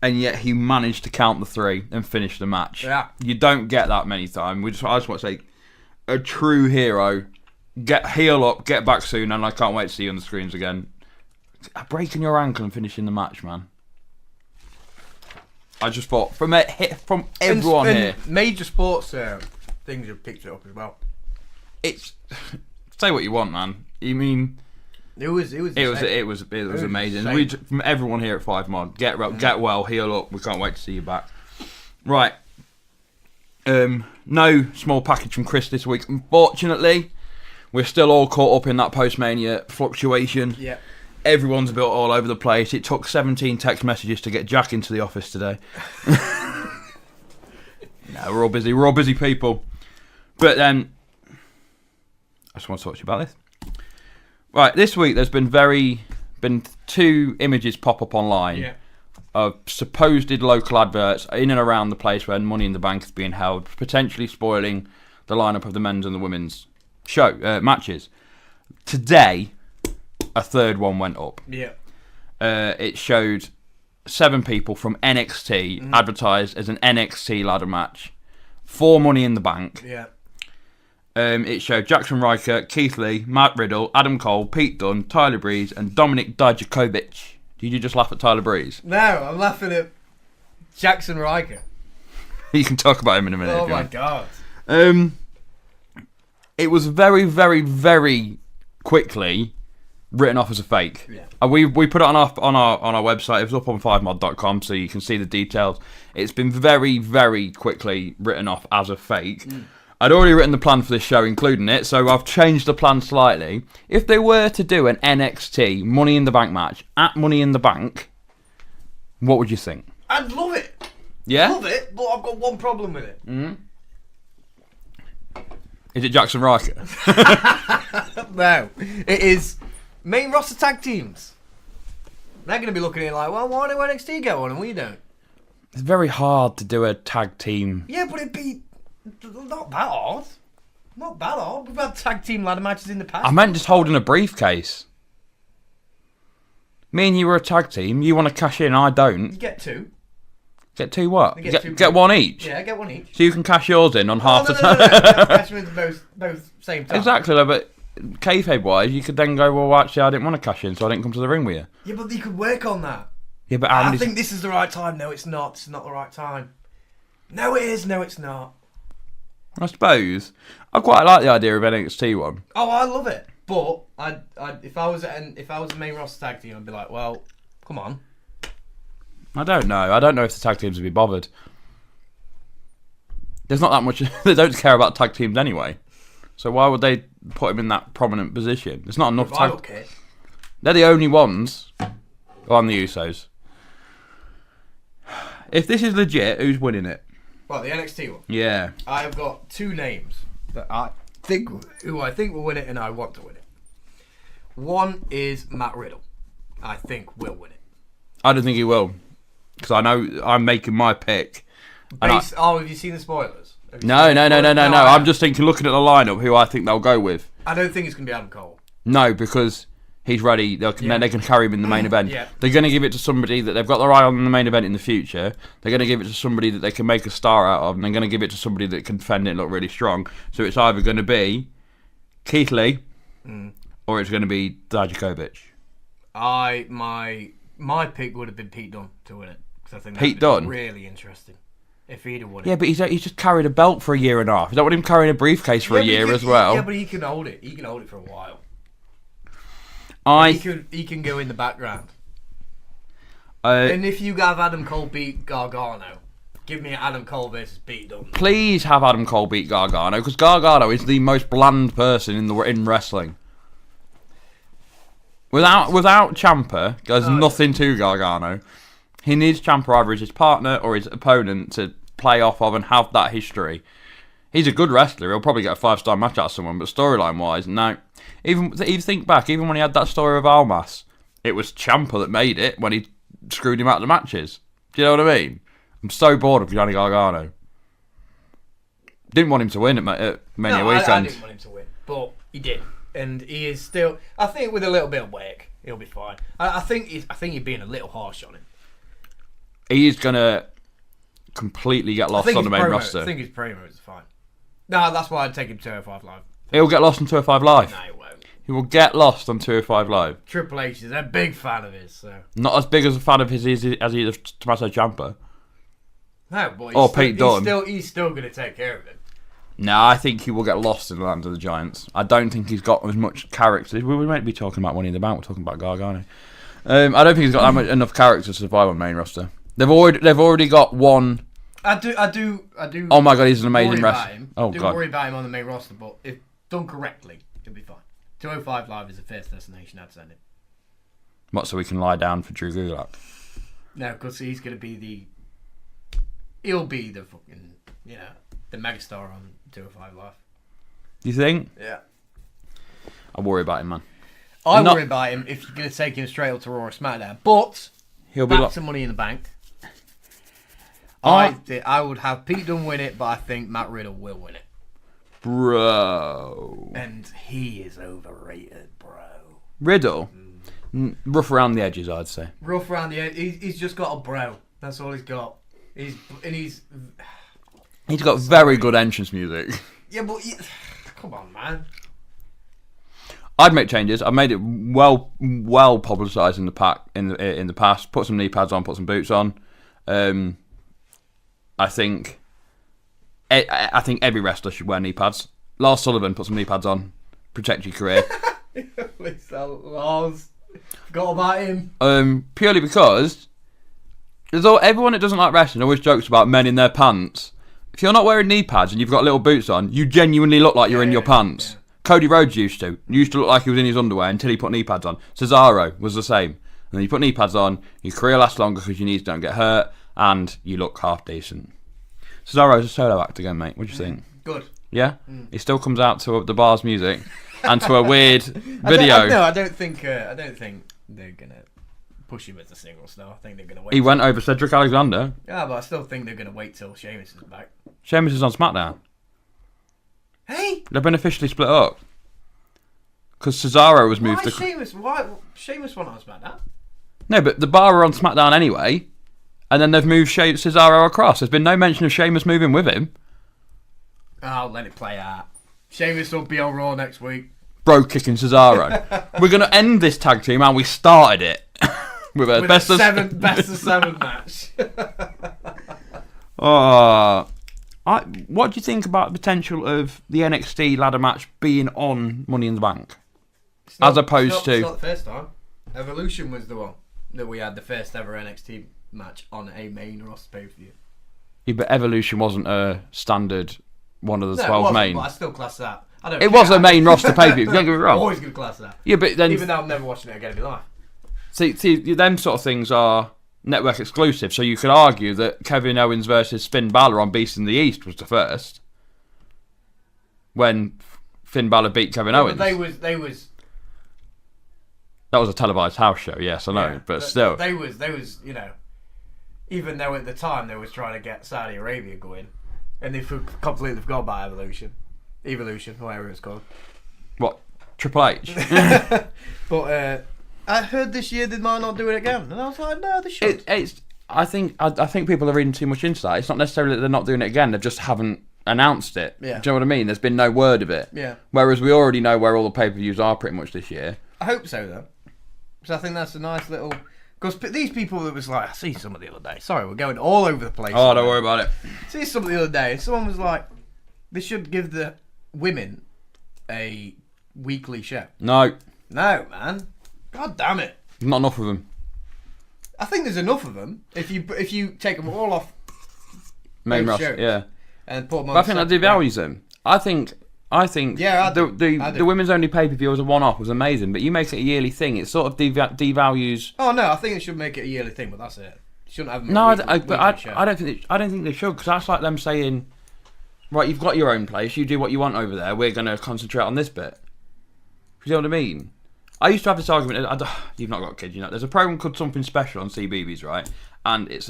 and yet he managed to count the 3 and finish the match. Yeah. You don't get that many times. I just want to say, a true hero. Heal up, get back soon, and I can't wait to see you on the screens again. Breaking your ankle and finishing the match, man. I just thought, from everyone here... Major sports things have picked it up as well. It's... Say what you want, man. You mean it was amazing. From everyone here at 5 Mod, get well, heal up. We can't wait to see you back. Right. No small package from Chris this week. Unfortunately, we're still all caught up in that post-Mania fluctuation. Yeah. Everyone's a bit all over the place. It took 17 text messages to get Jack into the office today. No, we're all busy. We're all busy people. But then. I just want to talk to you about this. Right, this week there's been 2 images pop up online of supposed local adverts in and around the place where Money in the Bank is being held, potentially spoiling the lineup of the men's and the women's matches. Today, a 3rd one went up. Yeah. It showed 7 people from NXT advertised as an NXT ladder match for Money in the Bank. Yeah. It showed Jackson Riker, Keith Lee, Matt Riddle, Adam Cole, Pete Dunne, Tyler Breeze, and Dominik Dijakovic. Did you just laugh at Tyler Breeze? No, I'm laughing at Jackson Riker. You can talk about him in a minute. Oh my god. It was very, very, very quickly written off as a fake. Yeah. We put it on our website. It was up on 5mod.com, so you can see the details. It's been very, very quickly written off as a fake. I'd already written the plan for this show, including it, so I've changed the plan slightly. If they were to do an NXT Money in the Bank match at Money in the Bank, what would you think? I'd love it. Yeah? Love it, but I've got one problem with it. Is it Jackson Riker? No. It is main roster tag teams. They're going to be looking at it like, well, why do NXT get one and we don't? It's very hard to do a tag team. Yeah, but it'd be... Not that hard. Not that hard. We've had tag team ladder matches in the past. I meant just holding a briefcase. Me and you were a tag team. You want to cash in, I don't. You get 2. Get 2 what? Get get one each? Yeah, get one each. So you can cash yours in on half the time? No. Cash them in both same time. Exactly, but kayfabe-wise, you could then go, well, actually, I didn't want to cash in, so I didn't come to the ring with you. Yeah, but you could work on that. Yeah, but I think this is the right time. No, it's not. It's not the right time. No, it is. No, it's not. I suppose. I quite like the idea of NXT one. Oh, I love it. But if I was a main roster tag team, I'd be like, well, come on. I don't know. I don't know if the tag teams would be bothered. There's not that much. They don't care about tag teams anyway. So why would they put him in that prominent position? There's not enough tag. Okay. They're the only ones. On the Usos. If this is legit, who's winning it? Well, the NXT one. Yeah. I have got 2 names that I think will win it, and I want to win it. One is Matt Riddle. I think will win it. I don't think he will, because I know I'm making my pick. Have you seen the spoilers? No. I'm just thinking, looking at the lineup, who I think they'll go with. I don't think it's going to be Adam Cole. No, because he's ready. They can carry him in the main event. Yeah. They're going to give it to somebody that they've got their eye on in the main event in the future. They're going to give it to somebody that they can make a star out of, and they're going to give it to somebody that can defend it and look really strong. So it's either going to be Keith Lee or it's going to be Dijakovic. My pick would have been Pete Dunne to win it, because I think Pete Dunne? really interesting if he'd have won it. Yeah, but he's just carried a belt for a year and a half. You don't want him carrying a briefcase for a year as well. Yeah, but he can hold it. He can hold it for a while. He can go in the background. And if you have Adam Cole beat Gargano, give me Adam Cole versus Pete Dunne. Please have Adam Cole beat Gargano, because Gargano is the most bland person in wrestling. Without Ciampa, there's nothing to Gargano. He needs Ciampa either as his partner or his opponent to play off of and have that history. He's a good wrestler. He'll probably get a 5-star match out of someone, but storyline-wise, no. Even think back, even when he had that story of Almas, it was Ciampa that made it when he screwed him out of the matches. Do you know what I mean? I'm so bored of Johnny Gargano. Didn't want him to win at Mania Weekend. I didn't want him to win, but he did. And he is still. I think with a little bit of work, he'll be fine. I think you're being a little harsh on him. He is gonna completely get lost on the main roster. I think his promos are fine. No, that's why I'd take him to 205 Live. He'll get lost on 205 Live. No, he won't. He will get lost on 205 Live. Triple H is a big fan of his, so. Not as big as a fan of his as he is of Tommaso Ciampa. No, but or Pete Dunne. He's still going to take care of him. No, I think he will get lost in the land of the Giants. I don't think he's got as much character. We might be talking about Money in the Bank. We're talking about Gargano. I don't think he's got enough character to survive on main roster. They've already got one. I do. Oh my god, he's an amazing wrestler. Oh god. Don't worry about him on the main roster, but if done correctly, he'll be fine. 205 Live is the first destination I'd send him. What? So we can lie down for Drew Gulak? No, because he's going to be he'll be the fucking the megastar on 205 Live. You think? Yeah. I worry about him, man. I worry about him if you're going to take him straight up to Raw or SmackDown. But he'll be back to Money in the Bank. I would have Pete Dunne win it, but I think Matt Riddle will win it. Bro. And he is overrated, bro. Riddle? Rough around the edges, I'd say. Rough around the edges. He's just got a bro. That's all he's got. He's got very good entrance music. Yeah, but come on, man. I'd make changes. I've made it well publicised in the past. Put some knee pads on, put some boots on. I think every wrestler should wear knee pads. Lars Sullivan, put some knee pads on. Protect your career. Lars. Forgot about him. Purely because everyone that doesn't like wrestling always jokes about men in their pants. If you're not wearing knee pads and you've got little boots on, you genuinely look like you're in your pants. Yeah. Cody Rhodes used to look like he was in his underwear until he put knee pads on. Cesaro was the same. And then you put knee pads on, your career lasts longer because your knees don't get hurt, and you look half decent. Cesaro's a solo act again, mate. What do you think? Good. Yeah? He still comes out to the bar's music and to a weird video. I don't think they're gonna push him as a single star. I think they're gonna wait. He went over Cedric Alexander. Yeah, but I still think they're gonna wait till Sheamus is back. Sheamus is on SmackDown. Hey, they've been officially split up because Cesaro was moved. Why Sheamus went on SmackDown? No, but the Bar are on SmackDown anyway, and then they've moved Cesaro across. There's been no mention of Sheamus moving with him. I'll let it play out. Sheamus will be on Raw next week. Bro kicking Cesaro. We're gonna end this tag team, and we started it with a best of seven match. What do you think about the potential of the NXT ladder match being on Money in the Bank? It's not the first time. Evolution was the one that we had the first ever NXT match on a main roster pay-per-view. Yeah, but Evolution wasn't a standard one of the 12 main. But I still class that. It was a main roster pay-per-view. Don't get me wrong. I'm always going to class that. Yeah, but then even though I'm never watching it again in my life. See, them sort of things are network exclusive. So you could argue that Kevin Owens versus Finn Balor on Beast in the East was the first. When Finn Balor beat Kevin Owens. But they was. That was a televised house show, yes, I know, Yeah, but still. They was, you know, even though at the time they was trying to get Saudi Arabia going, and they completely forgot about Evolution, whatever it's called. What? Triple H? But I heard this year they might not do it again, and I was like, no, they should. I think people are reading too much into that. It's not necessarily that they're not doing it again, they just haven't announced it. Yeah. Do you know what I mean? There's been no word of it. Yeah. Whereas we already know where all the pay-per-views are pretty much this year. I hope so, though. Because I think that's a nice little... Because these people that was like... I see some of the other day. Sorry, we're going all over the place. Oh, don't worry about it. See some of the other day. Someone was like... They should give the women a weekly show. No. No, man. God damn it. Not enough of them. I think there's enough of them. If you take them all off Main both roster, shows yeah. and put them on... But I think that devalues them. I think Yeah, I do. the women's only pay-per-view as a one-off was amazing, but you make it a yearly thing, it sort of devalues... Oh, no, I think it should make it a yearly thing, but that's it. You shouldn't have them No, weekly show. I don't think they should, because that's like them saying, right, you've got your own place, you do what you want over there, we're going to concentrate on this bit. You know what I mean? I used to have this argument, you've not got kids, you know, there's a program called Something Special on CBeebies, right? And it's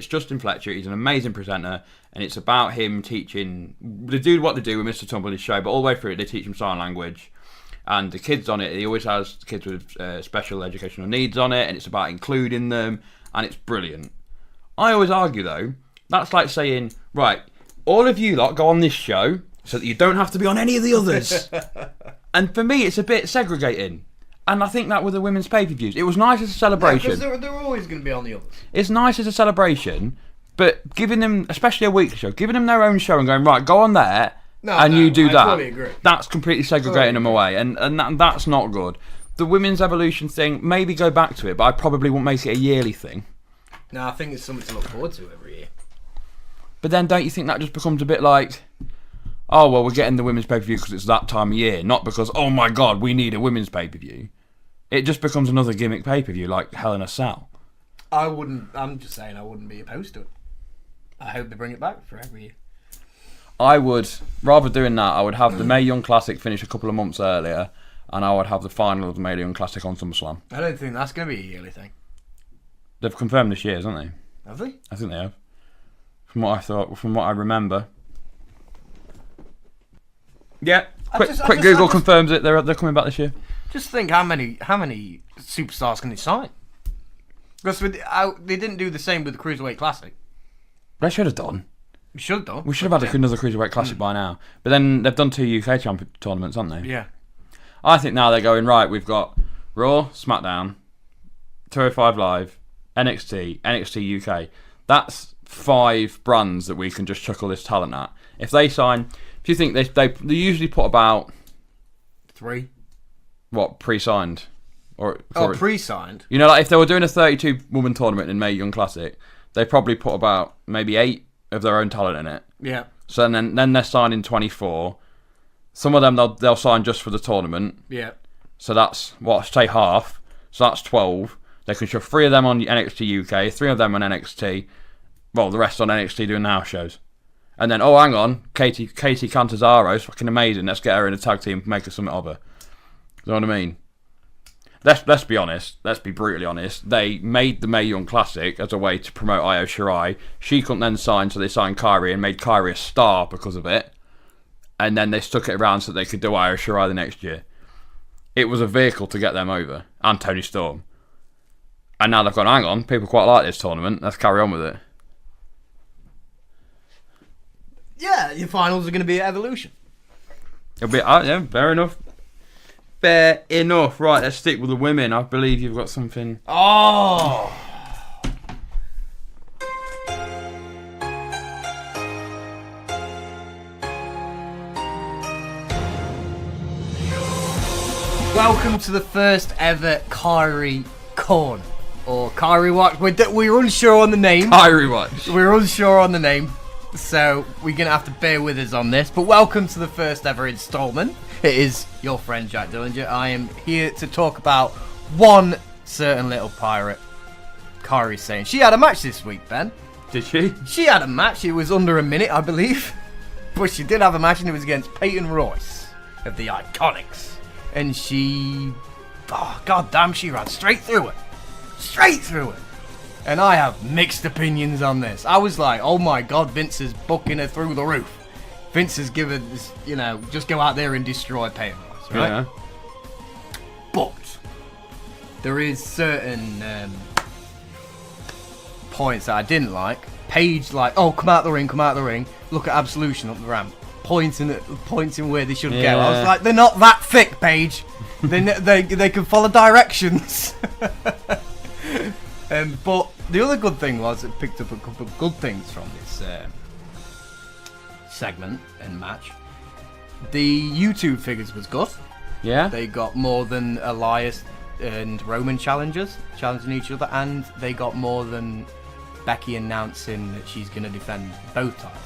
Justin Fletcher, he's an amazing presenter, and it's about him teaching, they do what they do with Mr. Tumble's show, but all the way through it, they teach him sign language. And the kids on it, he always has kids with special educational needs on it, and it's about including them, and it's brilliant. I always argue, though, that's like saying, right, all of you lot go on this show, so that you don't have to be on any of the others. And for me, it's a bit segregating. And I think that with the women's pay-per-views, it was nice as a celebration. Because they're always going to be on the others. It's nice as a celebration, but giving them, especially a weekly show, giving them their own show and going, right, go on there, you do that. Totally agree. That's completely segregating them away, and that's not good. The women's evolution thing, maybe go back to it, but I probably won't make it a yearly thing. No, I think it's something to look forward to every year. But then don't you think that just becomes a bit like, oh, well, we're getting the women's pay-per-view because it's that time of year, not because, oh my God, we need a women's pay-per-view. It just becomes another gimmick pay-per-view like Hell in a Cell. I'm just saying I wouldn't be opposed to it. I hope they bring it back for every year. I would, rather doing that, I would have the Mae Young Classic finish a couple of months earlier, and I would have the final of the Mae Young Classic on SummerSlam. I don't think that's going to be a yearly thing. They've confirmed this year, haven't they? Have they? I think they have. From what I remember. Yeah, quick Google confirms it. They're coming back this year. Just think how many superstars can they sign? Because they didn't do the same with the Cruiserweight Classic. They should have done. We should have done. We should have had another Cruiserweight Classic by now. But then they've done 2 UK Champion tournaments, haven't they? Yeah. I think now they're going, right, we've got Raw, SmackDown, 205 Live, NXT, NXT UK. That's 5 brands that we can just chuckle this talent at. If they sign... Do you think they usually put about... 3? What, pre-signed? Pre-signed? You know, like if they were doing a 32-woman tournament in Mae Young Classic, they probably put about maybe 8 of their own talent in it. Yeah. So then they're signing 24. Some of them they'll sign just for the tournament. Yeah. So that's, say half. So that's 12. They can shove 3 of them on NXT UK, 3 of them on NXT. Well, the rest on NXT doing the house shows. And then, oh, hang on, Katie Cantazaro's fucking amazing. Let's get her in a tag team and make her something of her. You know what I mean? Let's be honest. Let's be brutally honest. They made the Mae Young Classic as a way to promote Io Shirai. She couldn't then sign, so they signed Kairi and made Kairi a star because of it. And then they stuck it around so they could do Io Shirai the next year. It was a vehicle to get them over. And Toni Storm. And now they've gone, hang on, people quite like this tournament. Let's carry on with it. Yeah, your finals are going to be at Evolution. It'll be, yeah, fair enough. Fair enough. Right, let's stick with the women. I believe you've got something. Oh! Welcome to the first ever Kairi Con. Or Kairi Watch. We're unsure on the name. Kairi Watch. We're unsure on the name. So we're going to have to bear with us on this. But welcome to the first ever installment. It is your friend Jack Dillinger. I am here to talk about one certain little pirate. Kairi's saying. She had a match this week, Ben. Did she? She had a match. It was under a minute, I believe. But she did have a match, and it was against Peyton Royce of the Iconics. And she... Oh, goddamn, she ran straight through it. Straight through it. And I have mixed opinions on this. I was like, oh my god, Vince is booking her through the roof. Vince has given this, just go out there and destroy Peyton Royce, right? Yeah. But there is certain points that I didn't like. Paige, like, oh, come out the ring, look at Absolution up the ramp. Pointing where they should go. I was like, they're not that thick, Paige. they can follow directions. But the other good thing was it picked up a couple of good things from this segment and match. The YouTube figures was good. Yeah. They got more than Elias and Roman challenging each other, and they got more than Becky announcing that she's going to defend both titles.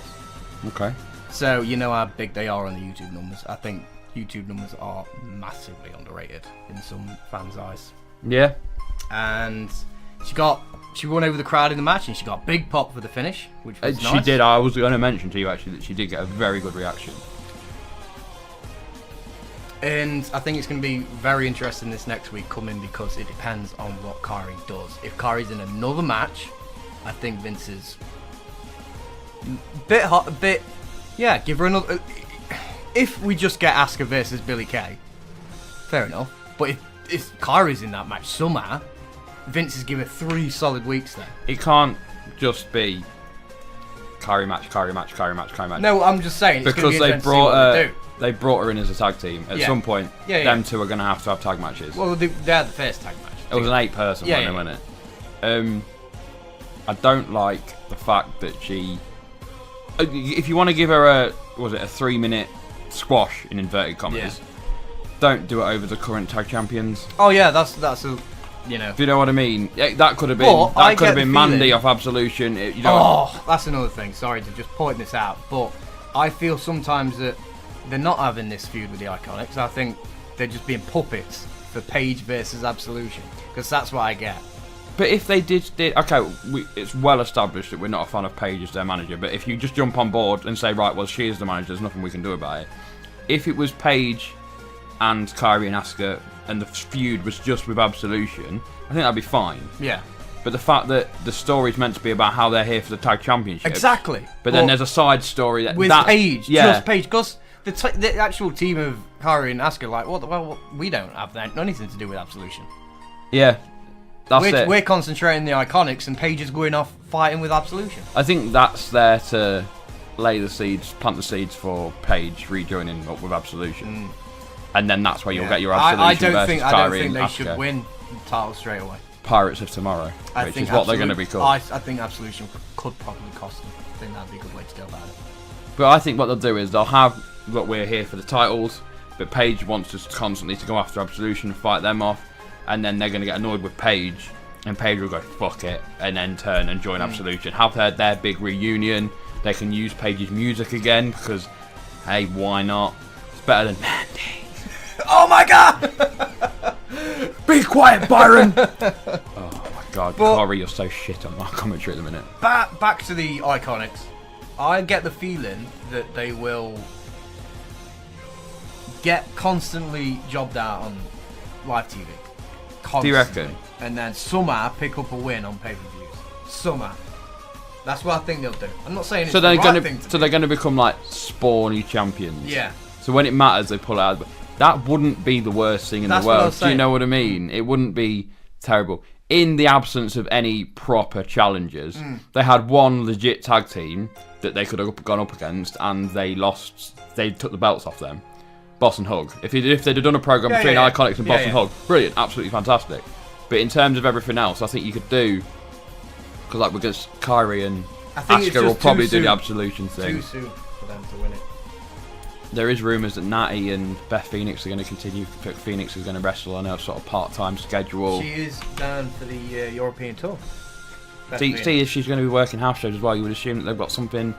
Okay. So you know how big they are on the YouTube numbers. I think YouTube numbers are massively underrated in some fans' eyes. Yeah. And she won over the crowd in the match, and she got a big pop for the finish, which was nice. She did. I was going to mention to you actually that she did get a very good reaction. And I think it's going to be very interesting this next week coming, because it depends on what Kairi does. If Kairi's in another match, I think Vince is give her another. If we just get Asuka versus Billie Kay, fair enough. But if Kairi's in that match somehow, Vince is giving 3 solid weeks there. It can't just be Kairi match. No, I'm just saying it's because they brought her in as a tag team. At some point, them two are going to have tag matches. Well, they had the first tag match. It was an 8-person one, wasn't it? I don't like the fact that she... If you want to give her a 3-minute squash in inverted commas, don't do it over the current tag champions. Oh yeah, that's a... Do you know what I mean? That could have been Mandy off Absolution. That's another thing. Sorry to just point this out, but I feel sometimes that they're not having this feud with the Iconics. I think they're just being puppets for Paige versus Absolution, because that's what I get. But if they did okay, it's well established that we're not a fan of Paige as their manager. But if you just jump on board and say, right, well, she is the manager, there's nothing we can do about it. If it was Paige and Kairi and Asuka, and the feud was just with Absolution, I think that'd be fine. Yeah. But the fact that the story's meant to be about how they're here for the tag championship. Exactly. But then there's a side story with Paige, just Paige, because the actual team of Kairi and Asuka, like, well, we don't have anything to do with Absolution. Yeah. We're concentrating the Iconics, and Paige is going off fighting with Absolution. I think that's there to plant the seeds for Paige rejoining up with Absolution. And then that's where you'll get your Absolution versus Kairi I don't think they Asuka. should win the title straight away. Pirates of Tomorrow, which is what they're going to be called. I think Absolution could probably cost them. I think that'd be a good way to go about it. But I think what they'll do is they'll have, look, we're here for the titles, but Paige wants us constantly to go after Absolution and fight them off, and then they're going to get annoyed with Paige, and Paige will go, fuck it, and then turn and join Absolution. Have their big reunion. They can use Paige's music again, because, hey, why not? It's better than Mandy. Oh my god! Be quiet, Byron! Oh my god, Corey, you're so shit on my commentary at the minute. Back to the Iconics. I get the feeling that they will get constantly jobbed out on live TV. Constantly. Do you reckon? And then somehow pick up a win on pay-per-views. Somehow. That's what I think they'll do. I'm not saying it's the right thing to do. So they're going to become like spawny champions. Yeah. So when it matters, they pull it out. That wouldn't be the worst thing in the world. Do you know what I mean? It wouldn't be terrible. In the absence of any proper challengers, they had one legit tag team that they could have gone up against, and they lost. They took the belts off them. Boss and Hug. If they'd have done a program between Iconics and Boss and Hug, brilliant, absolutely fantastic. But in terms of everything else, I think you could do, because like against Kairi and Asuka will probably do the Absolution thing. Too soon for them to win it. There is rumours that Natty and Beth Phoenix are going to continue. Phoenix is going to wrestle on a sort of part-time schedule. She is down for the European tour. See if she's going to be working house shows as well. You would assume that they've got something.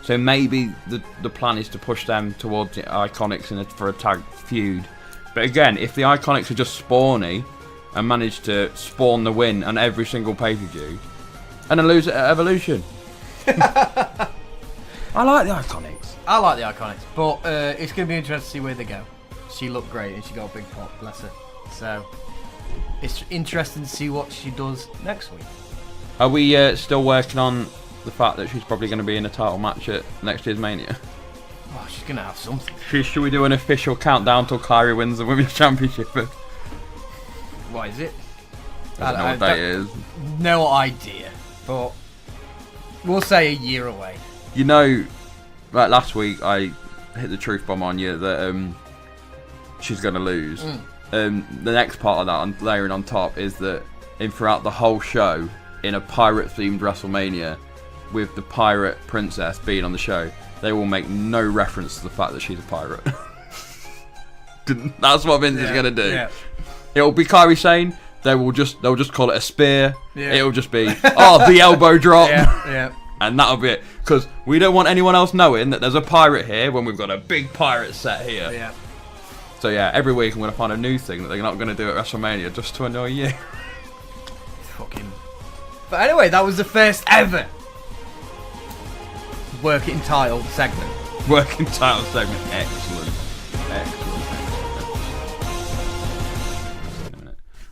So maybe the plan is to push them towards the Iconics for a tag feud. But again, if the Iconics are just spawny and managed to spawn the win on every single pay-per-view, and then lose it at Evolution. I like the Iconics. I like the Iconics, but it's going to be interesting to see where they go. She looked great and she got a big pop, bless her. So it's interesting to see what she does next week. Are we still working on the fact that she's probably going to be in a title match at next year's Mania? Oh, she's going to have something. Should we do an official countdown till Kyrie wins the Women's Championship? What is it? I don't know what date it is. No idea, but we'll say a year away. You know, like last week I hit the truth bomb on you that she's going to lose. The next part of that, and layering on top, is that throughout the whole show, in a pirate-themed WrestleMania, with the pirate princess being on the show, they will make no reference to the fact that she's a pirate. That's what Vince is going to do. Yeah. It'll be Kairi Sane. They'll just call it a spear. Yeah. It'll just be the elbow drop. Yeah. And that'll be it. Because we don't want anyone else knowing that there's a pirate here when we've got a big pirate set here. Yeah. So yeah, every week I'm going to find a new thing that they're not going to do at WrestleMania just to annoy you. Fucking. But anyway, that was the first ever working title segment. Working title segment. Excellent.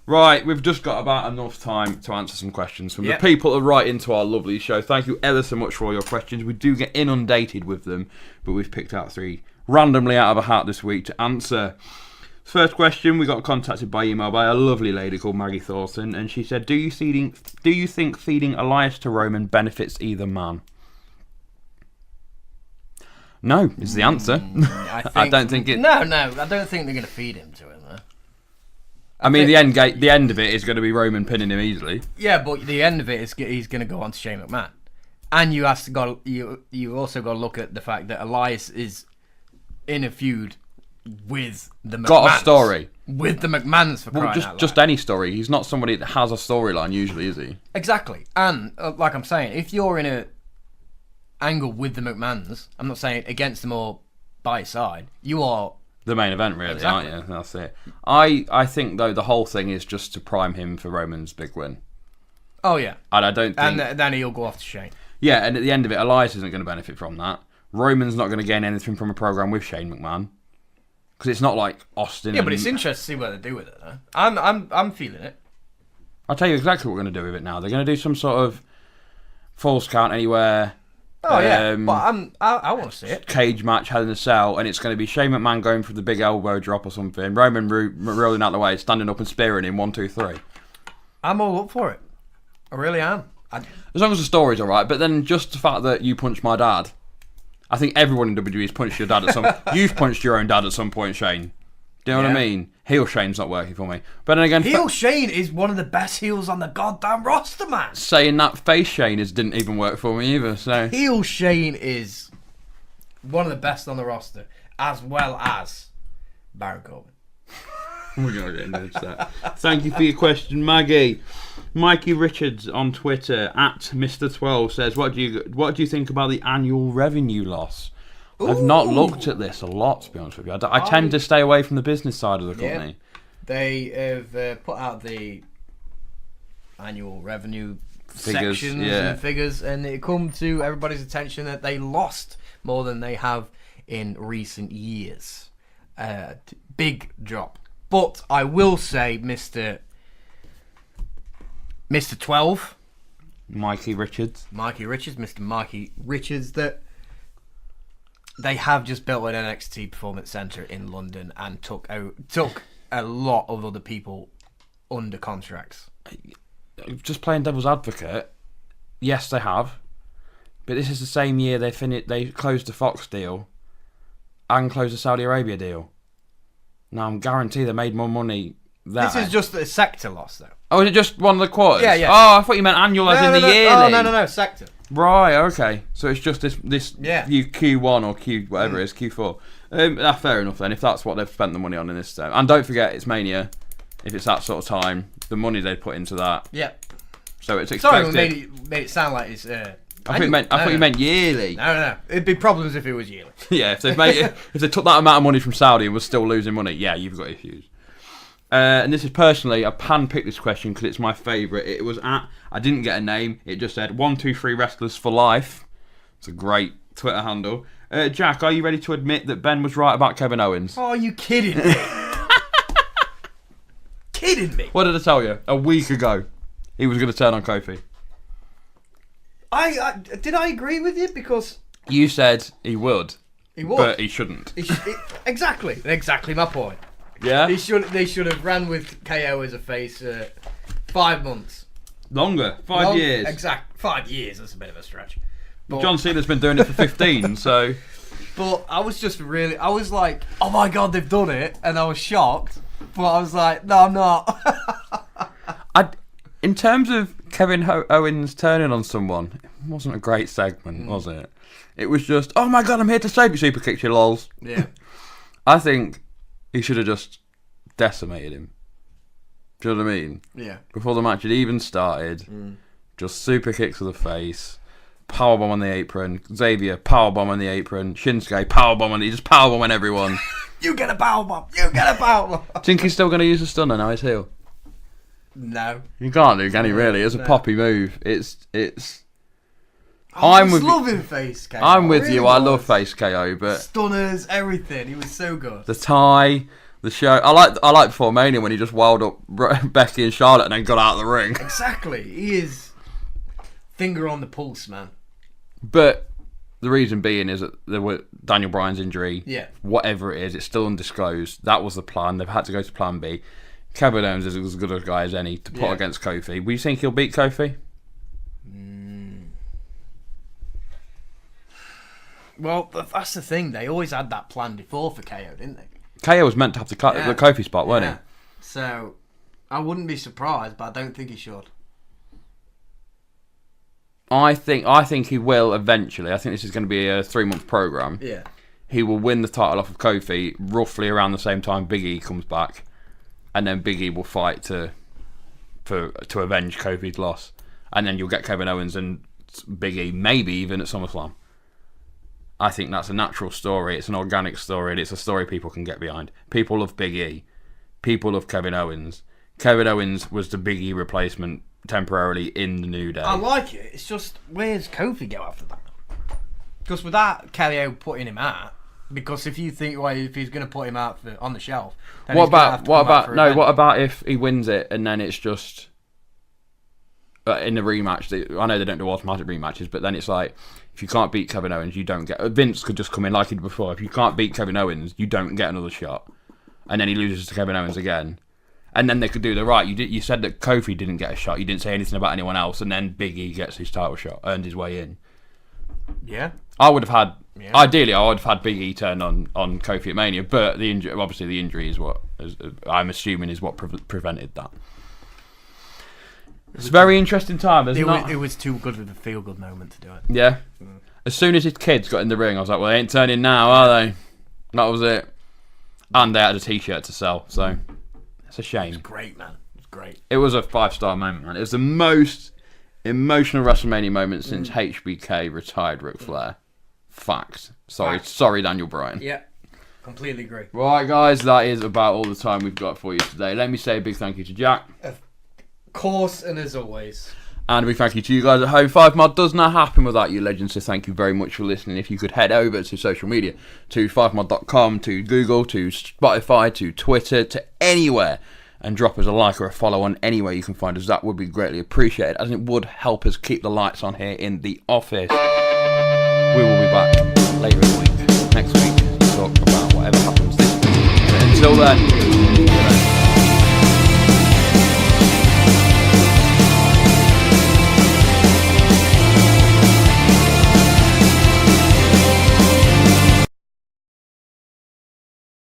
Right, we've just got about enough time to answer some questions from the people that write into our lovely show. Thank you ever so much for all your questions. We do get inundated with them, but we've picked out 3 randomly out of a hat this week to answer. First question, we got contacted by email by a lovely lady called Maggie Thorson, and she said, do you think feeding Elias to Roman benefits either man? No, is the answer. I don't think it... No, I don't think they're going to feed him to him, though. I mean, the end of it is going to be Roman pinning him easily. Yeah, but the end of it is he's going to go on to Shane McMahon. And you also got to look at the fact that Elias is in a feud with the McMahons. Got a story. With the McMahons, for crying out loud. Just any story. He's not somebody that has a storyline usually, is he? Exactly. And, like I'm saying, if you're in a angle with the McMahons, I'm not saying against them or by his side, you are... The main event, really, exactly. Aren't you? That's it. I think, though, the whole thing is just to prime him for Roman's big win. Oh, yeah. And I don't think... And then he'll go off to Shane. Yeah, and at the end of it, Elias isn't going to benefit from that. Roman's not going to gain anything from a program with Shane McMahon. Because it's not like Austin. Yeah, but it's interesting to see what they do with it, though. I'm feeling it. I'll tell you exactly what we're going to do with it now. They're going to do some sort of Falls Count Anywhere... Oh yeah, but I want to see it. Cage match, Hell in a Cell, and it's going to be Shane McMahon going for the big elbow drop or something. Roman rolling out the way, standing up and spearing him 1, 2, 3. I'm all up for it. I really am. As long as the story's alright, but then just the fact that you punched my dad. I think everyone in WWE's punched your dad at some... You've punched your own dad at some point, Shane. Do you know what I mean? Heel Shane's not working for me. But then again... Heel Shane is one of the best heels on the goddamn roster, man. Saying that, face Shane didn't even work for me either, so... Heel Shane is one of the best on the roster, as well as Baron Corbin. We're going to get into that. Thank you for your question, Maggie. Mikey Richards on Twitter, at Mr12, says, what do you think about the annual revenue loss? Ooh. I've not looked at this a lot, to be honest with you. I tend to stay away from the business side of the company. They have put out the annual revenue figures, sections and figures, and it come to everybody's attention that they lost more than they have in recent years. Big drop. But I will say, Mr. 12, Mikey Richards, Mr. Mikey Richards, that they have just built an NXT Performance Centre in London and took a lot of other people under contracts. Just playing devil's advocate, yes, they have, but this is the same year they closed the Fox deal and closed the Saudi Arabia deal. Now I'm guaranteed they made more money there. This is just a sector loss, though. Oh, is it just one of the quarters? Yeah. Oh, I thought you meant annual as in the yearly. Oh, no, sector. Right, okay. So it's just this Q1 or Q whatever it is, Q4. Fair enough then, if that's what they've spent the money on in this time. And don't forget, it's Mania. If it's that sort of time, the money they put into that. Yeah. So it's expected. Sorry, we made it sound like it's... I thought you meant yearly. No. It'd be problems if it was yearly. Yeah, if they took that amount of money from Saudi and was still losing money, yeah, you've got issues. And this is personally, I pan-picked this question because it's my favourite. It was I didn't get a name. It just said 123 Wrestlers for Life. It's a great Twitter handle. Jack, are you ready to admit that Ben was right about Kevin Owens? Oh, are you kidding me? Kidding me? What did I tell you? A week ago, he was going to turn on Kofi. Did I agree with you? Because you said he would. He would. But he shouldn't. Exactly my point. Yeah? They should have ran with KO as a face 5 months. Longer. 5 years. 5 years, that's a bit of a stretch. But, John Cena's been doing it for 15, so... But I was like, oh my god, they've done it, and I was shocked. But I was like, no, I'm not. In terms of Kevin Owens turning on someone, it wasn't a great segment, was it? It was just, oh my god, I'm here to save you, super kick you lols. Yeah. I think he should have just decimated him. Do you know what I mean? Yeah. Before the match had even started, just super kicks to the face, powerbomb on the apron, Xavier, powerbomb on the apron, Shinsuke, powerbomb on just powerbombing everyone. You get a powerbomb! You get a powerbomb! Do you think he's still going to use the stunner now he's heel? No. You can't do, can he, really? It's a poppy move. It's... I was loving face KO. I'm with you. I love face KO, but stunners, everything. He was so good. The tie, the show. I like before Mania when he just wild up Becky and Charlotte and then got out of the ring. Exactly. He is finger on the pulse, man. But the reason being is that there were Daniel Bryan's injury. Yeah. Whatever it is, it's still undisclosed. That was the plan. They've had to go to Plan B. Kevin Owens is as good a guy as any to put against Kofi. Do you think he'll beat Kofi? Well, that's the thing. They always had that plan before for KO, didn't they? KO was meant to have the Kofi spot, weren't he? So, I wouldn't be surprised, but I don't think he should. I think he will eventually. I think this is going to be a 3-month program. Yeah. He will win the title off of Kofi roughly around the same time Big E comes back, and then Big E will fight to avenge Kofi's loss, and then you'll get Kevin Owens and Big E maybe even at SummerSlam. I think that's a natural story. It's an organic story, and it's a story people can get behind. People love Big E. People love Kevin Owens. Kevin Owens was the Big E replacement temporarily in the New Day. I like it. It's just, where's Kofi go after that? Because with that, KO putting him out, because if you think, well, if he's going to put him out on the shelf, then what about if he wins it and then it's just in the rematch? I know they don't do automatic rematches, but then it's like, if you can't beat Kevin Owens, you don't get... Vince could just come in like he did before. If you can't beat Kevin Owens, you don't get another shot. And then he loses to Kevin Owens again. And then they could do the right. You said that Kofi didn't get a shot. You didn't say anything about anyone else. And then Big E gets his title shot, earned his way in. Yeah. I would have had... Yeah. Ideally, I would have had Big E turn on Kofi at Mania. But the injury is what... I'm assuming is what prevented that. It's a very interesting time, isn't it? It was too good of a feel-good moment to do it. Yeah. As soon as his kids got in the ring, I was like, well, they ain't turning now, are they? That was it. And they had a T-shirt to sell, so it's a shame. It was great, man. It was great. It was a 5-star moment, man. It was the most emotional WrestleMania moment since HBK retired Ric Flair. Fact. Sorry, Daniel Bryan. Yeah. Completely agree. Right, guys, that is about all the time we've got for you today. Let me say a big thank you to Jack. Course, and as always. And a big thank you to you guys at home. 5 Mod does not happen without you legends, so thank you very much for listening. If you could head over to social media, to 5mod.com, to Google, to Spotify, to Twitter, to anywhere, and drop us a like or a follow on anywhere you can find us, that would be greatly appreciated, as it would help us keep the lights on here in the office. We will be back later in the week, next week, to talk about whatever happens this week. But until then...